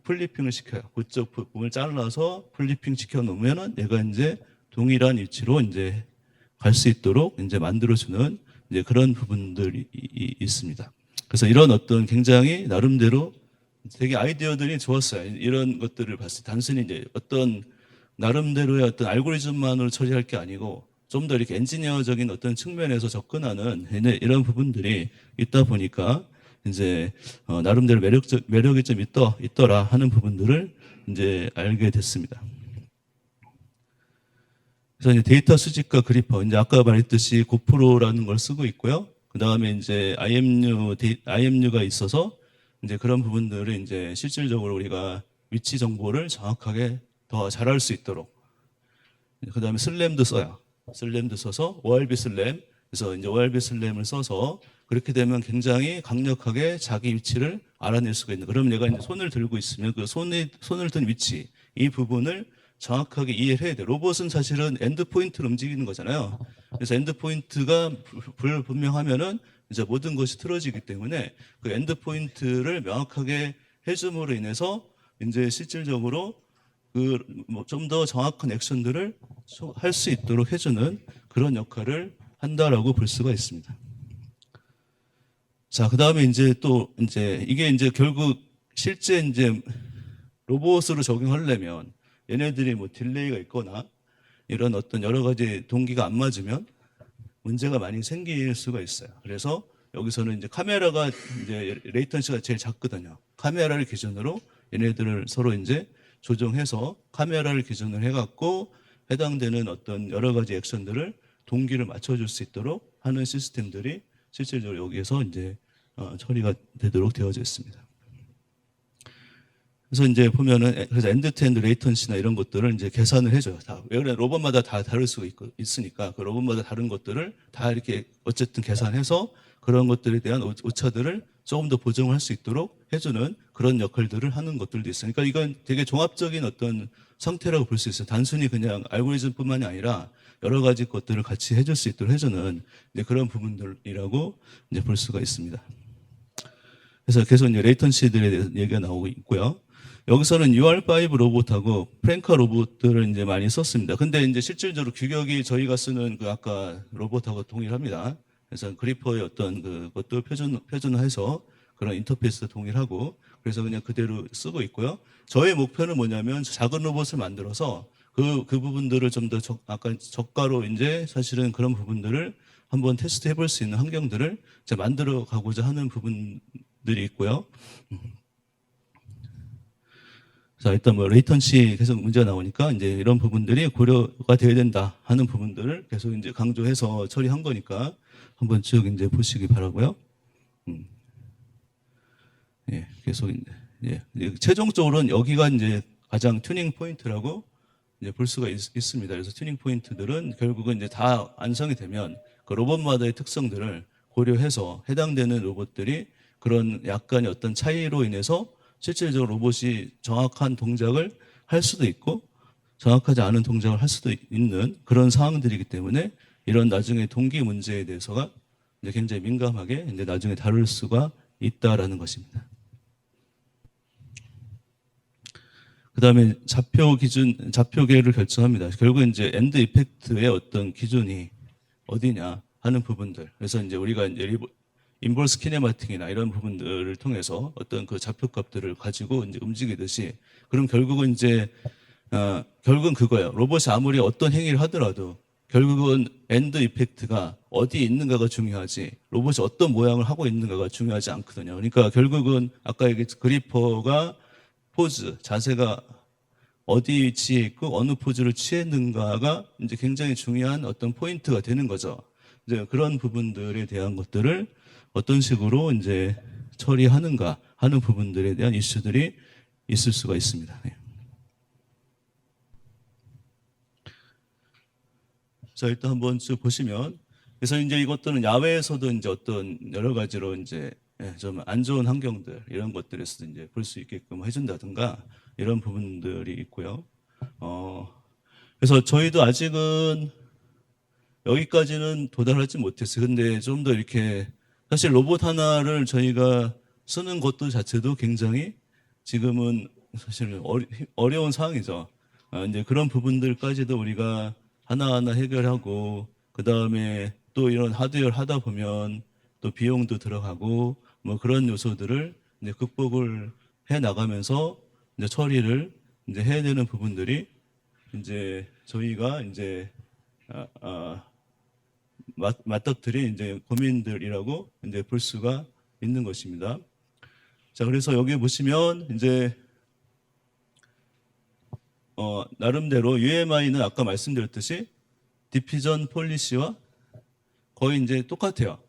플리핑을 시켜요. 그쪽 부분을 잘라서 플리핑 시켜 놓으면은 얘가 이제 동일한 위치로 이제 갈 수 있도록 이제 만들어주는 이제 그런 부분들이 있습니다. 그래서 이런 어떤 굉장히 나름대로 되게 아이디어들이 좋았어요. 이런 것들을 봤을 때 단순히 이제 어떤 나름대로의 어떤 알고리즘만으로 처리할 게 아니고 좀 더 이렇게 엔지니어적인 어떤 측면에서 접근하는 이런 부분들이 있다 보니까 이제 나름대로 매력이 좀 있더라 하는 부분들을 이제 알게 됐습니다. 그래서 이제 데이터 수집과 그리퍼, 이제 아까 말했듯이 고프로라는 걸 쓰고 있고요. 그 다음에 이제 IMU가 있어서 이제 그런 부분들을 이제 실질적으로 우리가 위치 정보를 정확하게 더 잘할 수 있도록. 그 다음에 슬램도 써요. 슬램도 써서 ORB 슬램. 그래서 이제 ORB 슬램을 써서 그렇게 되면 굉장히 강력하게 자기 위치를 알아낼 수가 있는. 그러면 내가 이제 손을 들고 있으면 그 손을 든 위치, 이 부분을 정확하게 이해를 해야 돼. 로봇은 사실은 엔드 포인트를 움직이는 거잖아요. 그래서 엔드 포인트가 불분명하면은 이제 모든 것이 틀어지기 때문에 그 엔드 포인트를 명확하게 해줌으로 인해서 이제 실질적으로 그 좀 더 정확한 액션들을 할 수 있도록 해주는 그런 역할을 한다라고 볼 수가 있습니다. 자, 그 다음에 이제 또 이제 이게 이제 결국 실제 이제 로봇으로 적용하려면 얘네들이 뭐 딜레이가 있거나 이런 어떤 여러 가지 동기가 안 맞으면 문제가 많이 생길 수가 있어요. 그래서 여기서는 이제 카메라가 이제 레이턴시가 제일 작거든요. 카메라를 기준으로 얘네들을 서로 이제 조정해서 카메라를 기준으로 해갖고 해당되는 어떤 여러 가지 액션들을 동기를 맞춰줄 수 있도록 하는 시스템들이 실질적으로 여기에서 이제 처리가 되도록 되어져 있습니다. 그래서 이제 보면은 그래서 엔드-투-엔드 레이턴시나 이런 것들을 이제 계산을 해줘요. 다. 왜 그래? 로봇마다 다 다를 수가 있으니까 그 로봇마다 다른 것들을 다 이렇게 어쨌든 계산해서 그런 것들에 대한 오차들을 조금 더 보정할 수 있도록 해주는 그런 역할들을 하는 것들도 있어요. 그러니까 이건 되게 종합적인 어떤 상태라고 볼 수 있어요. 단순히 그냥 알고리즘뿐만이 아니라 여러 가지 것들을 같이 해줄 수 있도록 해주는 이제 그런 부분들이라고 이제 볼 수가 있습니다. 그래서 계속 이제 레이턴시들에 대해서 얘기가 나오고 있고요. 여기서는 UR5 로봇하고 프랭카 로봇들을 이제 많이 썼습니다. 근데 이제 실질적으로 규격이 저희가 쓰는 그 아까 로봇하고 동일합니다. 그래서 그리퍼의 어떤 그것도 표준화해서 그런 인터페이스 동일하고 그래서 그냥 그대로 쓰고 있고요. 저의 목표는 뭐냐면 작은 로봇을 만들어서 그 부분들을 좀 더 아까 저가로 이제 사실은 그런 부분들을 한번 테스트 해볼 수 있는 환경들을 이제 만들어 가고자 하는 부분들이 있고요. 자, 일단 뭐 레이턴시 계속 문제가 나오니까 이제 이런 부분들이 고려가 되어야 된다 하는 부분들을 계속 이제 강조해서 처리한 거니까 한번 쭉 이제 보시기 바라고요. 예, 계속 이제 최종적으로는 여기가 이제 가장 튜닝 포인트라고 이제 볼 수가 있습니다. 그래서 튜닝 포인트들은 결국은 이제 다 완성이 되면 그 로봇마다의 특성들을 고려해서 해당되는 로봇들이 그런 약간의 어떤 차이로 인해서 실질적으로 로봇이 정확한 동작을 할 수도 있고 정확하지 않은 동작을 할 수도 있는 그런 상황들이기 때문에 이런 나중에 동기 문제에 대해서가 이제 굉장히 민감하게 이제 나중에 다룰 수가 있다라는 것입니다. 그 다음에 좌표계를 결정합니다. 결국 이제 엔드 이펙트의 어떤 기준이 어디냐 하는 부분들. 그래서 이제 우리가 이제 인버스 키네마틱이나 이런 부분들을 통해서 어떤 그 좌표값들을 가지고 이제 움직이듯이 그럼 결국은 이제 결국은 그거예요. 로봇이 아무리 어떤 행위를 하더라도 결국은 엔드 이펙트가 어디에 있는가가 중요하지 로봇이 어떤 모양을 하고 있는가가 중요하지 않거든요. 그러니까 결국은 아까 얘기했던 그리퍼가 포즈, 자세가 어디 위치에 있고 어느 포즈를 취했는가가 이제 굉장히 중요한 어떤 포인트가 되는 거죠. 이제 그런 부분들에 대한 것들을 어떤 식으로 이제 처리하는가 하는 부분들에 대한 이슈들이 있을 수가 있습니다. 네. 자, 일단 한번 쭉 보시면, 그래서 이제 이것들은 야외에서도 이제 어떤 여러 가지로 이제 좀 안 좋은 환경들 이런 것들에서도 이제 볼 수 있게끔 해준다든가 이런 부분들이 있고요. 그래서 저희도 아직은 여기까지는 도달하지 못했어요. 근데 좀 더 이렇게 사실 로봇 하나를 저희가 쓰는 것도 자체도 굉장히 지금은 사실 어려운 상황이죠. 이제 그런 부분들까지도 우리가 하나하나 해결하고 그 다음에 또 이런 하드웨어를 하다 보면 또 비용도 들어가고 뭐 그런 요소들을 이제 극복을 해 나가면서 이제 처리를 이제 해야 되는 부분들이 이제 저희가 이제 맞닥뜨린 이제 고민들이라고 이제 볼 수가 있는 것입니다. 자, 그래서 여기 보시면 이제 나름대로 UMI는 아까 말씀드렸듯이 디피전 폴리시와 거의 이제 똑같아요.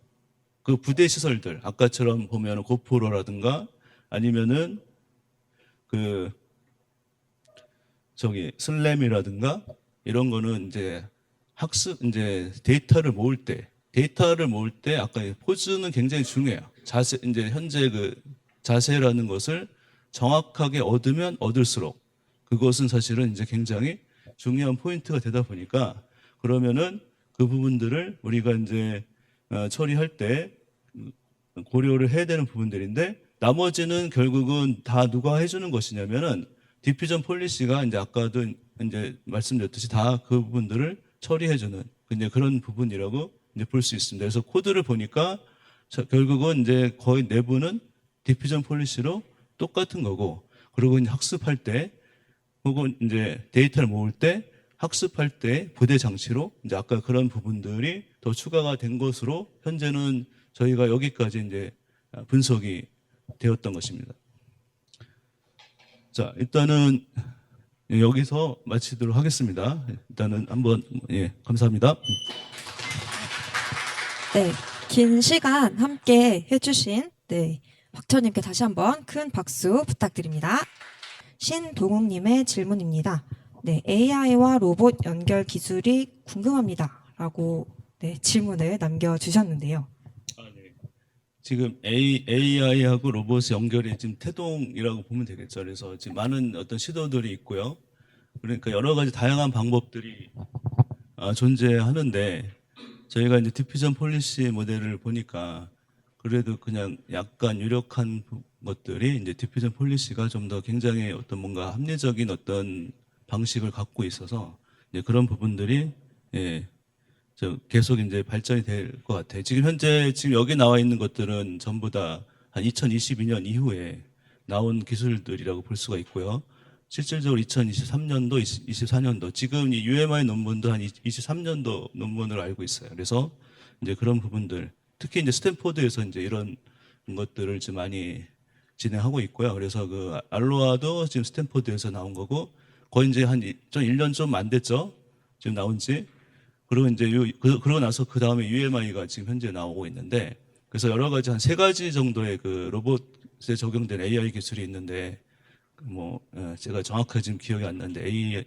그 부대 시설들 아까처럼 보면 고프로라든가 아니면은 그 저기 슬램이라든가 이런 거는 이제 학습 이제 데이터를 모을 때 아까 포즈는 굉장히 중요해요. 자세 이제 현재 그 자세라는 것을 정확하게 얻으면 얻을수록 그것은 사실은 이제 굉장히 중요한 포인트가 되다 보니까 그러면은 그 부분들을 우리가 이제 처리할 때 고려를 해야 되는 부분들인데 나머지는 결국은 다 누가 해주는 것이냐면은 디퓨전 폴리시가 이제 아까도 이제 말씀드렸듯이 다 그 부분들을 처리해주는 이제 그런 부분이라고 이제 볼 수 있습니다. 그래서 코드를 보니까 결국은 이제 거의 내부는 디퓨전 폴리시로 똑같은 거고 그리고 이제 학습할 때 혹은 이제 데이터를 모을 때 학습할 때 부대 장치로 이제 아까 그런 부분들이 더 추가가 된 것으로 현재는 저희가 여기까지 이제 분석이 되었던 것입니다. 자, 일단은 여기서 마치도록 하겠습니다. 일단은 한번 감사합니다. 네, 긴 시간 함께 해주신 박처님께 다시 한번 큰 박수 부탁드립니다. 신동욱님의 질문입니다. 네, AI와 로봇 연결 기술이 궁금합니다라고 질문을 남겨주셨는데요. 지금 AI하고 로봇의 연결이 지금 태동이라고 보면 되겠죠. 그래서 지금 많은 어떤 시도들이 있고요. 그러니까 여러 가지 다양한 방법들이 존재하는데 저희가 이제 디퓨전 폴리시 모델을 보니까 그래도 그냥 약간 유력한 것들이 이제 디퓨전 폴리시가 좀 더 굉장히 어떤 뭔가 합리적인 어떤 방식을 갖고 있어서 이제 그런 부분들이 계속 이제 발전이 될 것 같아요. 지금 현재 지금 여기 나와 있는 것들은 전부 다 한 2022년 이후에 나온 기술들이라고 볼 수가 있고요. 실질적으로 2023년도, 24년도 지금 이 UMI 논문도 한 23년도 논문으로 알고 있어요. 그래서 이제 그런 부분들 특히 이제 스탠포드에서 이제 이런 것들을 좀 많이 진행하고 있고요. 그래서 그 알로아도 지금 스탠포드에서 나온 거고 거의 이제 한 1년 좀 안 됐죠. 지금 나온 지. 그리고 이제 그러고 나서 그 다음에 UMI가 지금 현재 나오고 있는데 그래서 여러 가지 한 3가지 정도의 그 로봇에 적용된 AI 기술이 있는데 뭐 제가 정확하게 지금 기억이 안 나는데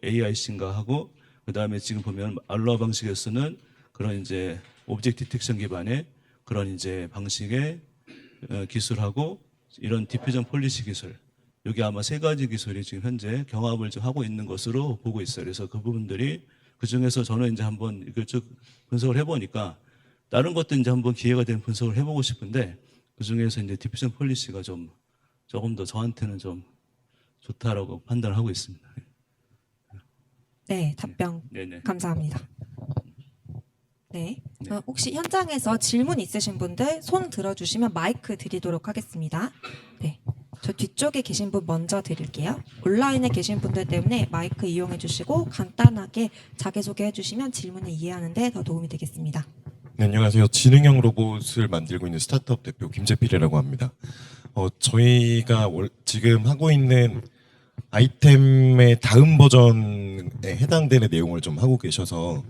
AIC인가 하고 그 다음에 지금 보면 알로하 방식에서는 그런 이제 오브젝트 디텍션 기반의 그런 이제 방식의 기술하고 이런 디퓨전 폴리시 기술 여기 아마 3가지 기술이 지금 현재 경합을 좀 하고 있는 것으로 보고 있어요. 그래서 그 부분들이 그 중에서 저는 이제 한번 이걸 쭉 분석을 해보니까 다른 것도 이제 한번 기회가 되면 분석을 해보고 싶은데 그 중에서 이제 디퓨전 폴리시가 조금 더 저한테는 좀 좋다라고 판단을 하고 있습니다. 네, 답변 네네. 감사합니다. 네, 혹시 현장에서 질문 있으신 분들 손 들어주시면 마이크 드리도록 하겠습니다. 네, 저 뒤쪽에 계신 분 먼저 드릴게요. 온라인에 계신 분들 때문에 마이크 이용해 주시고 간단하게 자기소개해 주시면 질문을 이해하는 데 더 도움이 되겠습니다. 네, 안녕하세요. 지능형 로봇을 만들고 있는 스타트업 대표 김재필이라고 합니다. 저희가 지금 하고 있는 아이템의 다음 버전에 해당되는 내용을 좀 하고 계셔서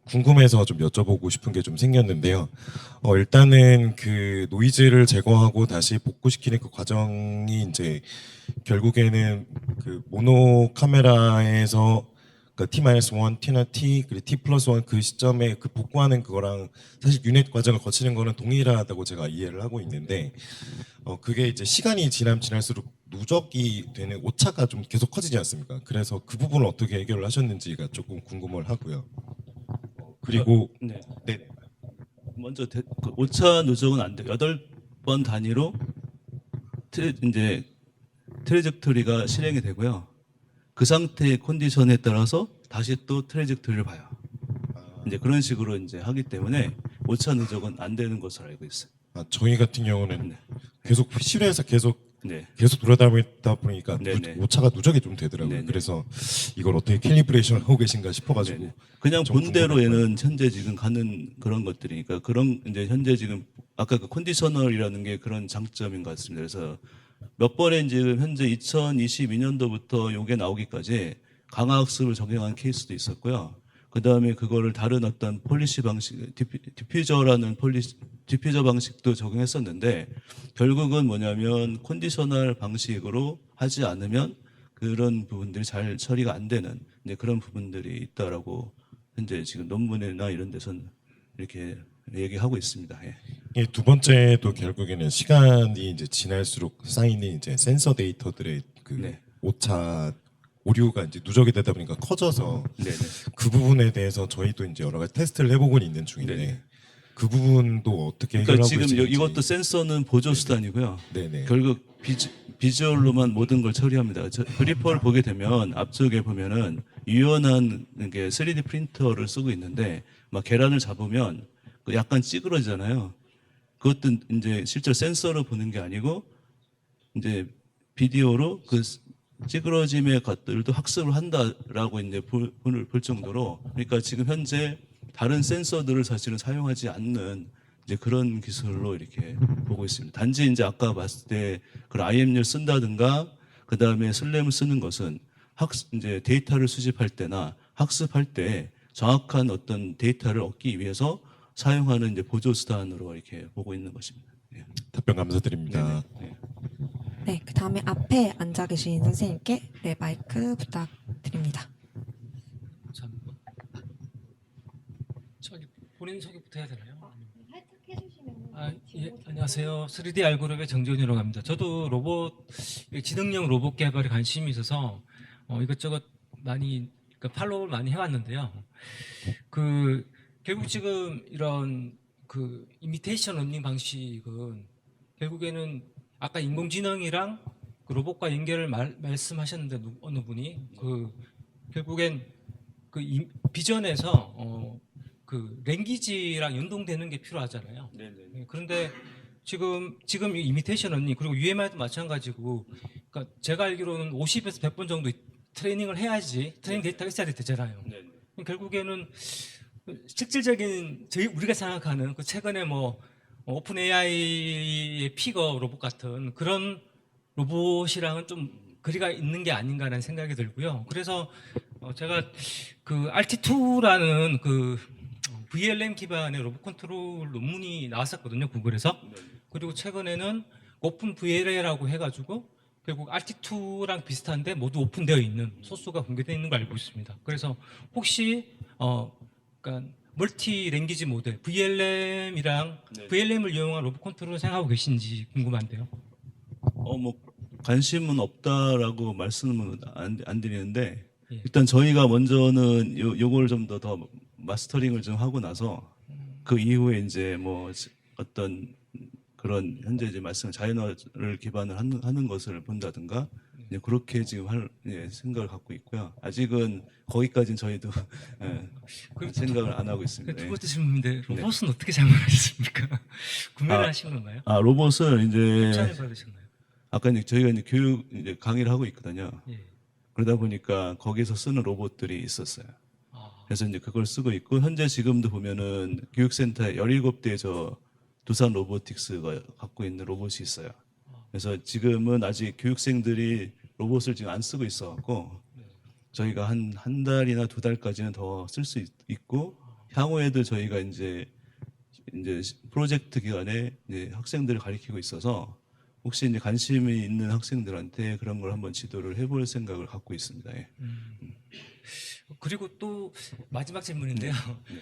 궁금해서 좀 여쭤보고 싶은 게 좀 생겼는데요. 일단은 그 노이즈를 제거하고 다시 복구시키는 그 과정이 이제 결국에는 그 모노 카메라에서 그러니까 T-1, T나 T, 그리고 T+1 그 시점에 그 복구하는 그거랑 사실 유닛 과정을 거치는 거는 동일하다고 제가 이해를 하고 있는데 그게 이제 시간이 지날수록 누적이 되는 오차가 좀 계속 커지지 않습니까? 그래서 그 부분을 어떻게 해결을 하셨는지가 조금 궁금을 하고요. 그리고 네. 네. 먼저 그 오차 누적은 안 돼요. 8번 단위로 이제 트레젝토리가 실행이 되고요. 그 상태의 컨디션에 따라서 다시 또 트레젝토리를 봐요. 이제 그런 식으로 이제 하기 때문에 오차 누적은 안 되는 것으로 알고 있어요. 저희 같은 경우는 네. 계속 실외에서 계속 네. 돌아다니다 보니까 네네. 오차가 누적이 좀 되더라고요. 네네. 그래서 이걸 어떻게 캘리브레이션을 하고 계신가 싶어가지고 네네. 그냥 좀 본대로 궁금했고요. 얘는 현재 지금 가는 그런 것들이니까 그런 이제 현재 지금 아까 그 컨디셔널이라는 게 그런 장점인 것 같습니다. 그래서 몇 번에 지금 현재 2022년도부터 요게 나오기까지 강화 학습을 적용한 케이스도 있었고요. 그 다음에 그거를 다른 어떤 폴리시 방식, 디퓨저라는 디퓨저 방식도 적용했었는데 결국은 뭐냐면 컨디셔널 방식으로 하지 않으면 그런 부분들이 잘 처리가 안 되는 이제 그런 부분들이 있다라고 현재 지금 논문이나 이런 데서는 이렇게 얘기하고 있습니다. 예. 두 번째도 결국에는 시간이 이제 지날수록 쌓이는 이제 센서 데이터들의 그 네. 오차 오류가 이제 누적이 되다 보니까 커져서 네네. 그 부분에 대해서 저희도 이제 여러 가지 테스트를 해보고는 있는 중인데 네네. 그 부분도 어떻게 그러니까 해결하고 지금 있는지 이것도 센서는 보조 수단이고요. 네네. 결국 비주얼로만 모든 걸 처리합니다. 그리퍼를 보게 되면 앞쪽에 보면은 유연한 게 3D 프린터를 쓰고 있는데 막 계란을 잡으면 그 약간 찌그러지잖아요. 그것도 이제 실제 센서로 보는 게 아니고 이제 비디오로 그 찌그러짐의 것들도 학습을 한다라고 이제 볼 정도로 그러니까 지금 현재 다른 센서들을 사실은 사용하지 않는 이제 그런 기술로 이렇게 보고 있습니다. 단지 이제 아까 봤을 때 그 IMU를 쓴다든가 그 다음에 슬램을 쓰는 것은 이제 데이터를 수집할 때나 학습할 때 정확한 어떤 데이터를 얻기 위해서 사용하는 이제 보조 수단으로 이렇게 보고 있는 것입니다. 예. 답변 감사드립니다. 네. 네, 그 다음에 앞에 앉아 계신 선생님께 네, 마이크 부탁드립니다. 감사합니다. 저기 본인 소개부터 해야 되나요? 예, 안녕하세요. 3D 알고리즘의 정재훈이라고 합니다. 저도 지능형 로봇 개발에 관심이 있어서 이것저것 많이 팔로우를 많이 해왔는데요. 결국 지금 이런 이미테이션 러닝 방식은 결국에는 아까 인공지능이랑 그 로봇과 연결을 말씀하셨는데 어느 분이 결국엔 비전에서 랭귀지랑 연동되는 게 필요하잖아요. 네네. 그런데 지금 이 이미테이션 러닝 그리고 UMI도 마찬가지고 그러니까 제가 알기로는 50에서 100번 정도 트레이닝을 해야지 트레이닝 데이터가 있어야 되잖아요. 네네. 결국에는 실질적인 우리가 생각하는 최근에 오픈 AI의 피거 로봇 같은 그런 로봇이랑은 좀 거리가 있는 게 아닌가라는 생각이 들고요. 그래서 제가 RT2라는 VLM 기반의 로봇 컨트롤 논문이 나왔었거든요, 구글에서. 그리고 최근에는 오픈 VLA라고 해가지고 결국 RT2랑 비슷한데 모두 오픈되어 있는 소스가 공개되어 있는 걸 알고 있습니다. 그래서 혹시 그러니까 멀티 랭귀지 모델 VLM이랑 네. VLM을 이용한 로봇 컨트롤을 생각하고 계신지 궁금한데요. 뭐 관심은 없다라고 말씀은 안 드리는데 예. 일단 저희가 먼저는 요걸 좀 더 마스터링을 좀 하고 나서 그 이후에 이제 뭐 어떤 그런 현재 이제 말씀 자연어를 기반을 하는 것을 본다든가 이제 그렇게 지금 생각을 갖고 있고요. 아직은 거기까지는 저희도 생각을 안 하고 있습니다. 두 번째 질문인데 로봇은 어떻게 장만하셨습니까? 구매를 하신 건가요? 로봇을 이제 협찬을 받으셨나요? 아까 이제 저희가 이제 교육 이제 강의를 하고 있거든요. 예. 그러다 보니까 거기서 쓰는 로봇들이 있었어요. 아, 그래서 이제 그걸 쓰고 있고 현재 지금도 보면은 교육센터에 17대 저 두산 로보틱스가 갖고 있는 로봇이 있어요. 그래서 지금은 아직 교육생들이 로봇을 지금 안 쓰고 있어갖고 저희가 한 달이나 2달까지는 더 쓸 수 있고 향후에도 저희가 이제 프로젝트 기간에 이제 학생들을 가리키고 있어서 혹시 이제 관심이 있는 학생들한테 그런 걸 한번 지도를 해볼 생각을 갖고 있습니다. 예. 그리고 또 마지막 질문인데요.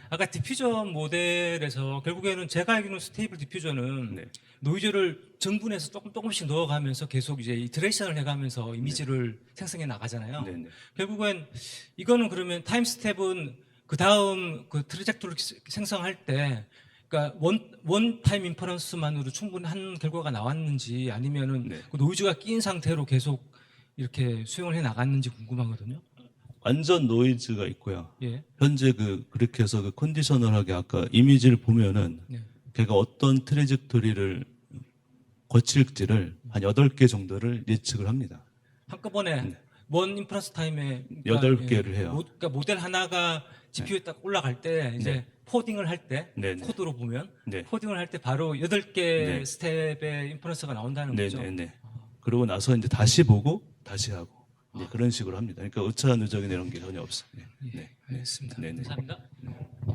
아까 디퓨전 모델에서 결국에는 제가 알기로는 스테이블 디퓨전은 네. 노이즈를 정분해서 조금씩 넣어가면서 계속 이제 이터레이션을 해가면서 이미지를 생성해 나가잖아요. 네네. 결국엔 이거는 그러면 타임 스텝은 그 다음 그 트레젝토리를 생성할 때 그러니까 원 타임 인퍼런스만으로 충분한 결과가 나왔는지 아니면은 네. 그 노이즈가 끼인 상태로 계속 이렇게 수용을 해 나갔는지 궁금하거든요. 완전 노이즈가 있고요. 예. 현재 그렇게 해서 그 컨디셔널하게 아까 이미지를 보면은 네. 걔가 어떤 트레젝토리를 거칠지를 한 8개 정도를 예측을 합니다. 한꺼번에 네. 원 인퍼런스 타임에 8개를 해요. 그러니까 모델 하나가 GPU에 딱 올라갈 때 이제 네. 포딩을 할 때 네, 네. 코드로 보면 네. 포딩을 할 때 바로 8개 네. 스텝의 인퍼런스가 나온다는 거죠. 네네네. 그러고 나서 이제 다시 보고 다시 하고 이제 그런 식으로 합니다. 그러니까 오차 누적이나 이런 게 전혀 없어요. 네. 네. 알겠습니다. 네네. 감사합니다.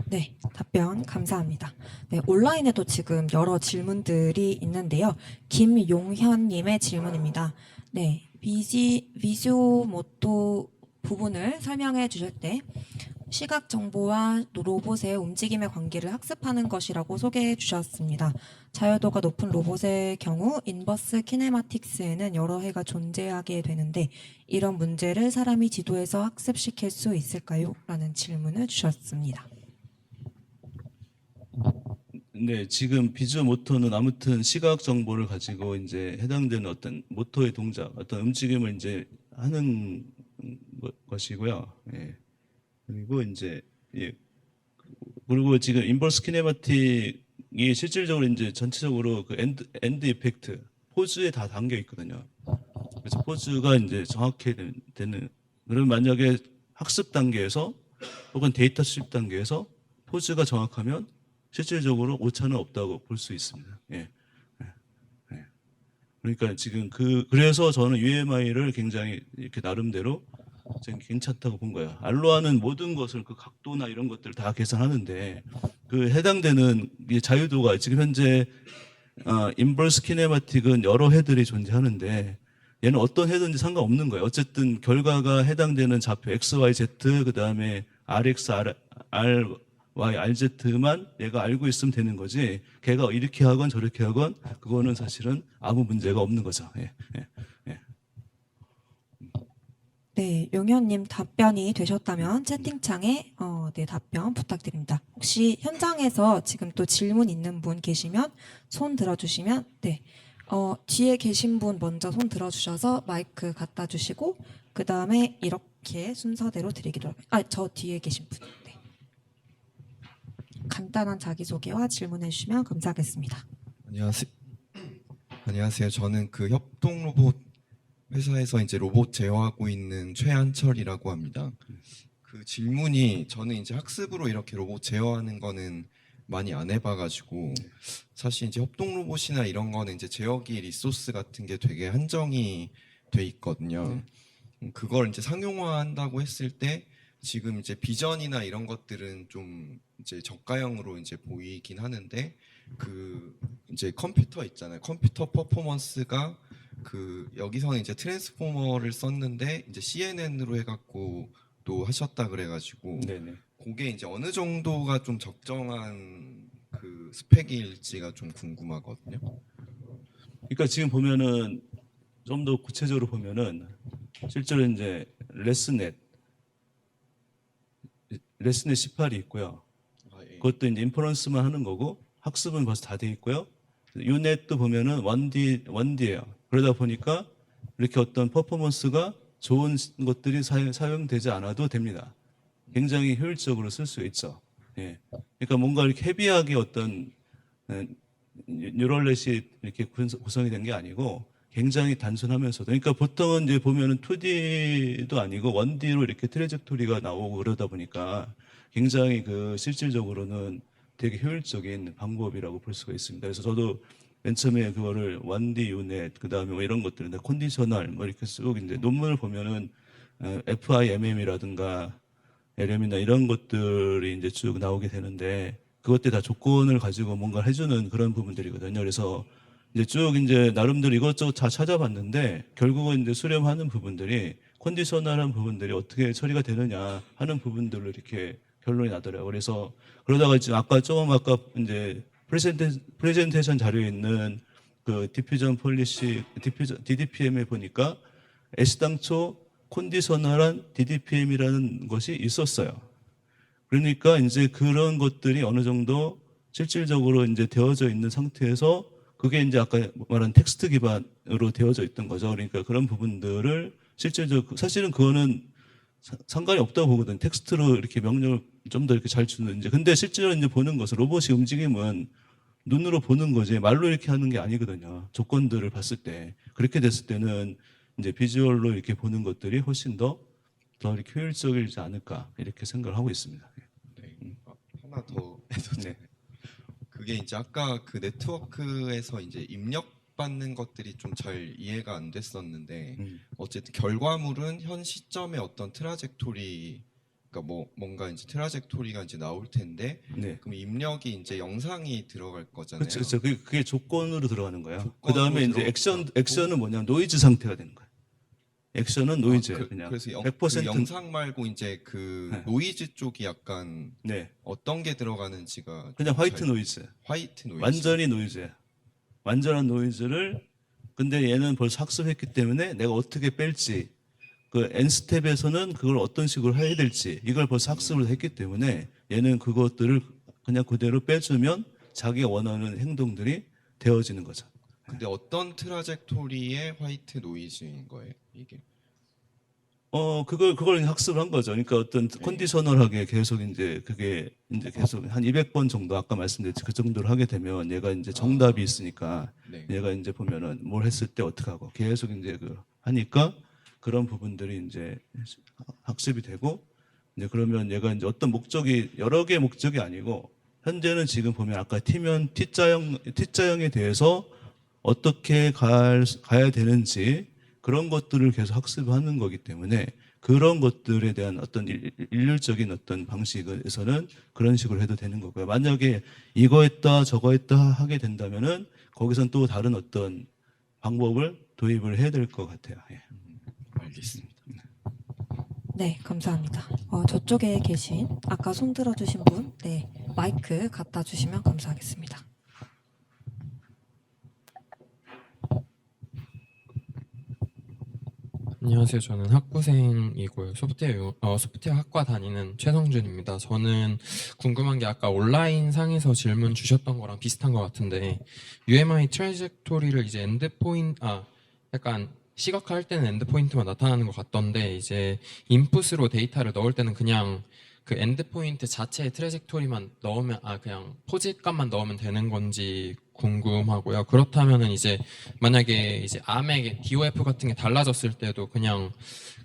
네, 답변 감사합니다. 네, 온라인에도 지금 여러 질문들이 있는데요. 김용현님의 질문입니다. 네, 비주모토 부분을 설명해 주실 때 시각 정보와 로봇의 움직임의 관계를 학습하는 것이라고 소개해 주셨습니다. 자유도가 높은 로봇의 경우 인버스 키네마틱스에는 여러 해가 존재하게 되는데 이런 문제를 사람이 지도해서 학습시킬 수 있을까요? 라는 질문을 주셨습니다. 네, 지금 비주 모터는 아무튼 시각 정보를 가지고 이제 해당되는 어떤 모터의 동작, 어떤 움직임을 이제 하는 것이고요. 예. 그리고 이제 예. 그리고 지금 인버스 키네마틱이 실질적으로 이제 전체적으로 그 엔드 이펙트 포즈에 다 담겨 있거든요. 그래서 포즈가 이제 정확히 되는 그러면 만약에 학습 단계에서 혹은 데이터 수집 단계에서 포즈가 정확하면 실질적으로 오차는 없다고 볼 수 있습니다. 예. 예. 그러니까 지금 그래서 저는 UMI를 굉장히 이렇게 나름대로 저는 괜찮다고 본 거예요. 알로하는 모든 것을 그 각도나 이런 것들 다 계산하는데 그 해당되는 이 자유도가 지금 현재 인버스 키네마틱은 여러 해들이 존재하는데 얘는 어떤 해든지 상관없는 거예요. 어쨌든 결과가 해당되는 좌표 X, Y, Z 그 다음에 RX, R, Y, RZ만 얘가 알고 있으면 되는 거지. 걔가 이렇게 하건 저렇게 하건 그거는 사실은 아무 문제가 없는 거죠. 예, 예, 예. 네, 용현님 답변이 되셨다면 채팅창에 네, 답변 부탁드립니다. 혹시 현장에서 지금 또 질문 있는 분 계시면 손 들어주시면 네, 뒤에 계신 분 먼저 손 들어주셔서 마이크 갖다 주시고 그 다음에 이렇게 순서대로 드리기로 할게요. 저 뒤에 계신 분. 네. 간단한 자기소개와 질문해 주시면 감사하겠습니다. 안녕하세요. 저는 그 협동 로봇 회사에서 이제 로봇 제어하고 있는 최한철이라고 합니다. 그 질문이 저는 이제 학습으로 이렇게 로봇 제어하는 거는 많이 안 해봐가지고 사실 이제 협동 로봇이나 이런 거는 이제 제어기 리소스 같은 게 되게 한정이 돼 있거든요. 그걸 이제 상용화한다고 했을 때 지금 이제 비전이나 이런 것들은 좀 이제 저가형으로 이제 보이긴 하는데 그 이제 컴퓨터 있잖아요. 컴퓨터 퍼포먼스가 그 여기서는 이제 트랜스포머를 썼는데 이제 CNN으로 해갖고 또 하셨다 그래가지고 네네. 그게 이제 어느 정도가 좀 적정한 그 스펙일지가 좀 궁금하거든요. 그러니까 지금 보면은 좀 더 구체적으로 보면은 실제로 이제 레스넷 18이 있고요. 그것도 이제 인퍼런스만 하는 거고 학습은 벌써 다 돼 있고요. 유넷도 보면은 1D예요. 그러다 보니까 이렇게 어떤 퍼포먼스가 좋은 것들이 사용되지 않아도 됩니다. 굉장히 효율적으로 쓸 수 있죠. 예. 그러니까 뭔가 이렇게 헤비하게 어떤 뉴럴넷이 이렇게 구성이 된 게 아니고 굉장히 단순하면서도 그러니까 보통은 이제 보면은 2D도 아니고 1D로 이렇게 트레젝토리가 나오고 그러다 보니까 굉장히 그 실질적으로는 되게 효율적인 방법이라고 볼 수가 있습니다. 그래서 저도 맨 처음에 그거를 1D 유닛 그다음에 뭐 이런 것들 컨디셔널 뭐 이렇게 쭉 이제 논문을 보면은 FIMM이라든가 LM이나 이런 것들이 이제 쭉 나오게 되는데 그것들 다 조건을 가지고 뭔가 해주는 그런 부분들이거든요. 그래서 이제 쭉 이제 나름대로 이것저것 다 찾아봤는데 결국은 이제 수렴하는 부분들이 컨디셔널한 부분들이 어떻게 처리가 되느냐 하는 부분들로 이렇게 결론이 나더라고요. 그래서 그러다가 지금 아까 이제 프레젠테이션 자료에 있는 그 디퓨전 폴리시 DDPM에 보니까 애시당초 컨디셔널한 DDPM이라는 것이 있었어요. 그러니까 이제 그런 것들이 어느 정도 실질적으로 이제 되어져 있는 상태에서 그게 이제 아까 말한 텍스트 기반으로 되어져 있던 거죠. 그러니까 그런 부분들을 실질적으로 사실은 그거는 상관이 없다고 보거든. 텍스트로 이렇게 명령을 좀 더 이렇게 잘 주는 이제 근데 실제로 이제 보는 것은 로봇이 움직임은 눈으로 보는 거지 말로 이렇게 하는 게 아니거든요. 조건들을 봤을 때 그렇게 됐을 때는 이제 비주얼로 이렇게 보는 것들이 훨씬 더 이렇게 효율적이지 않을까 이렇게 생각을 하고 있습니다. 네. 하나 더 해도 네. 그게 이제 아까 그 네트워크에서 이제 입력받는 것들이 좀 잘 이해가 안 됐었는데 어쨌든 결과물은 현 시점의 어떤 트라젝토리 그러니까 뭔가 이제 트라젝토리가 이제 나올 텐데 네. 그럼 입력이 이제 영상이 들어갈 거잖아요. 그렇죠. 그게 조건으로 들어가는 거예요. 조건으로 그 다음에 이제 액션은 뭐냐면 노이즈 상태가 되는 거예요. 액션은 노이즈예요. 그냥 그래서 100% 그 영상 말고 이제 그 네. 노이즈 쪽이 약간 네. 어떤 게 들어가는지가 그냥 좀 화이트 잘- 노이즈. 화이트 노이즈. 완전히 노이즈예요. 완전한 노이즈를 근데 얘는 벌써 학습했기 때문에 내가 어떻게 뺄지 그 N 스텝에서는 그걸 어떤 식으로 해야 될지 이걸 벌써 학습을 했기 때문에 얘는 그것들을 그냥 그대로 빼주면 자기가 원하는 행동들이 되어지는 거죠. 근데 어떤 트라젝토리의 화이트 노이즈인 거예요, 이게? 그걸 학습을 한 거죠. 그러니까 어떤 컨디셔널하게 계속 이제 그게 이제 계속 한 200번 정도 아까 말씀드렸지 그 정도를 하게 되면 얘가 이제 정답이 있으니까 네. 얘가 이제 보면은 뭘 했을 때 어떻게 하고 계속 이제 그 하니까 그런 부분들이 이제 학습이 되고 이제 그러면 얘가 이제 어떤 목적이 여러 개의 목적이 아니고 현재는 지금 보면 아까 T자형에 대해서 어떻게 가야 되는지 그런 것들을 계속 학습하는 거기 때문에 그런 것들에 대한 어떤 일률적인 어떤 방식에서는 그런 식으로 해도 되는 거고요. 만약에 이거 했다 저거 했다 하게 된다면은 거기선 또 다른 어떤 방법을 도입을 해야 될 것 같아요. 예. 알겠습니다. 네, 감사합니다. 저쪽에 계신 아까 손 들어주신 분, 네, 마이크 갖다 주시면 감사하겠습니다. 안녕하세요. 저는 학부생이고요. 소프트웨어 학과 다니는 최성준입니다. 저는 궁금한 게 아까 온라인 상에서 질문 주셨던 거랑 비슷한 것 같은데 UMI 트래젝토리를 이제 약간 시각화할 때는 엔드포인트만 나타나는 것 같던데 이제 인풋으로 데이터를 넣을 때는 그냥 그 엔드포인트 자체의 트래젝토리만 넣으면 그냥 포즈값만 넣으면 되는 건지 궁금하고요. 그렇다면은 이제 만약에 이제 암의 DOF 같은 게 달라졌을 때도 그냥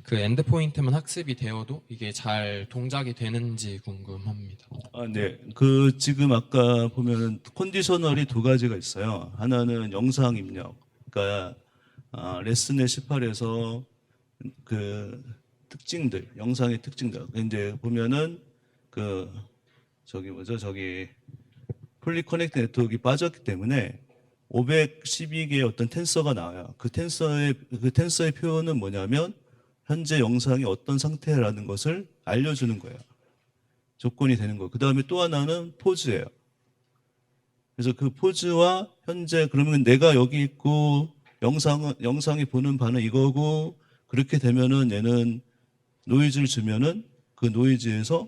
그 엔드포인트만 학습이 되어도 이게 잘 동작이 되는지 궁금합니다. 네. 그 지금 아까 보면은 컨디셔널이 두 가지가 있어요. 하나는 영상 입력. 그러니까 레슨의 18에서 그 특징들, 영상의 특징들. 이제 보면은 저기 풀리 커넥트 네트워크가 빠졌기 때문에 512개의 어떤 텐서가 나와요. 그 텐서의 표현은 뭐냐면 현재 영상이 어떤 상태라는 것을 알려주는 거예요. 조건이 되는 거예요. 그 다음에 또 하나는 포즈예요. 그래서 그 포즈와 현재 그러면 내가 여기 있고 영상이 보는 바는 이거고 그렇게 되면은 얘는 노이즈를 주면은 그 노이즈에서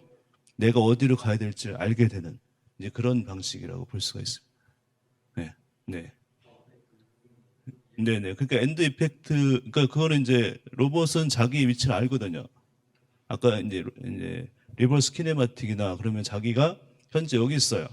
내가 어디로 가야 될지를 알게 되는 이제 그런 방식이라고 볼 수가 있습니다. 네, 네, 네, 네. 그러니까 엔드 이펙트, 그러니까 그거는 이제 로봇은 자기 위치를 알거든요. 아까 이제 리버스 키네마틱이나 그러면 자기가 현재 여기 있어요.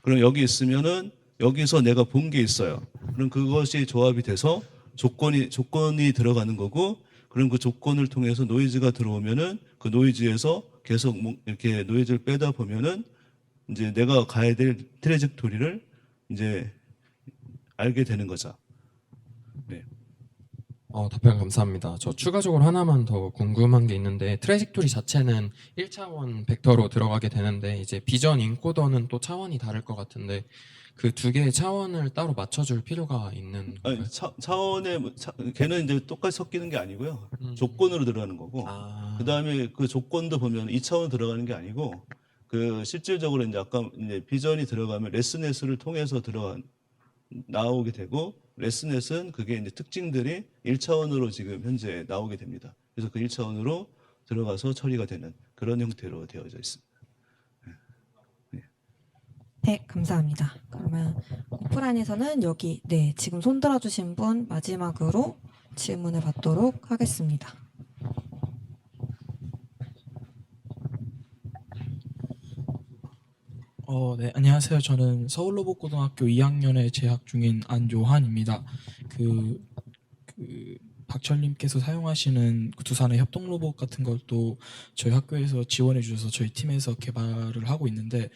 그럼 여기 있으면은 여기서 내가 본 게 있어요. 그럼 그것이 조합이 돼서 조건이 들어가는 거고, 그럼 그 조건을 통해서 노이즈가 들어오면은 그 노이즈에서 계속 이렇게 노이즈를 빼다 보면은 이제 내가 가야 될 트레젝토리를 이제 알게 되는 거죠. 네. 답변 감사합니다. 저 추가적으로 하나만 더 궁금한 게 있는데 트래젝토리 자체는 1차원 벡터로 들어가게 되는데 이제 비전 인코더는 또 차원이 다를 것 같은데 그 두 개의 차원을 따로 맞춰줄 필요가 있는 건가요? 아니, 차원에 걔는 이제 똑같이 섞이는 게 아니고요. 음. 조건으로 들어가는 거고. 아, 그다음에 그 조건도 보면 2차원 들어가는 게 아니고 그 실질적으로 이제 아까 이제 비전이 들어가면 레스넷을 통해서 나오게 되고, 레스넷은 그게 이제 특징들이 1차원으로 지금 현재 나오게 됩니다. 그래서 그 1차원으로 들어가서 처리가 되는 그런 형태로 되어져 있습니다. 네, 감사합니다. 그러면 오프라인에서는 여기 지금 손 들어주신 분 마지막으로 질문을 받도록 하겠습니다. 네, 안녕하세요. 저는 서울로봇고등학교 2학년에 재학 중인 안요한입니다. 박철님께서 사용하시는 그 두산의 협동 로봇 같은 것도 저희 학교에서 지원해 주셔서 저희 팀에서 개발을 하고 있는데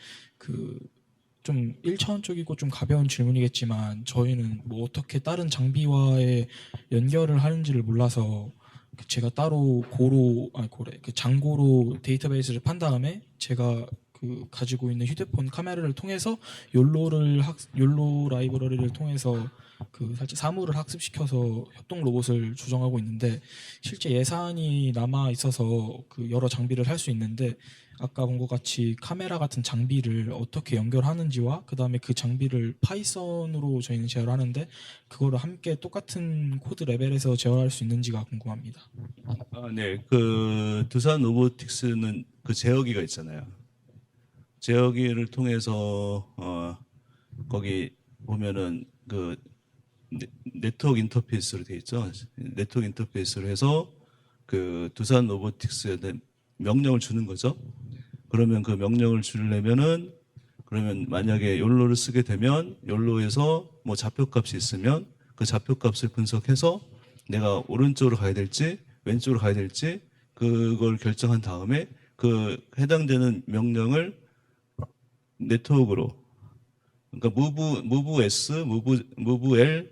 좀 1차원적이고 좀 가벼운 질문이겠지만 저희는 뭐 어떻게 다른 장비와의 연결을 하는지를 몰라서 제가 따로 장고로 데이터베이스를 판 다음에 제가 가지고 있는 휴대폰 카메라를 통해서 욜로 라이브러리를 통해서 살짝 사물을 학습시켜서 협동 로봇을 조정하고 있는데 실제 예산이 남아 있어서 여러 장비를 할 수 있는데 아까 본 것 같이 카메라 같은 장비를 어떻게 연결하는지와 그 다음에 그 장비를 파이썬으로 저희는 제어를 하는데 그거를 함께 똑같은 코드 레벨에서 제어할 수 있는지가 궁금합니다. 네. 그 두산 로보틱스는 그 제어기가 있잖아요. 제어기를 통해서 거기 보면은 그 네트워크 인터페이스로 되어 있죠. 네트워크 인터페이스로 해서 그 두산 로보틱스에 대한 명령을 주는 거죠. 그러면 그 명령을 주려면은 그러면 만약에 욜로를 쓰게 되면 욜로에서 뭐 좌표값이 있으면 그 좌표값을 분석해서 내가 오른쪽으로 가야 될지 왼쪽으로 가야 될지 그걸 결정한 다음에 그 해당되는 명령을 네트워크로, 그러니까 move S, move L,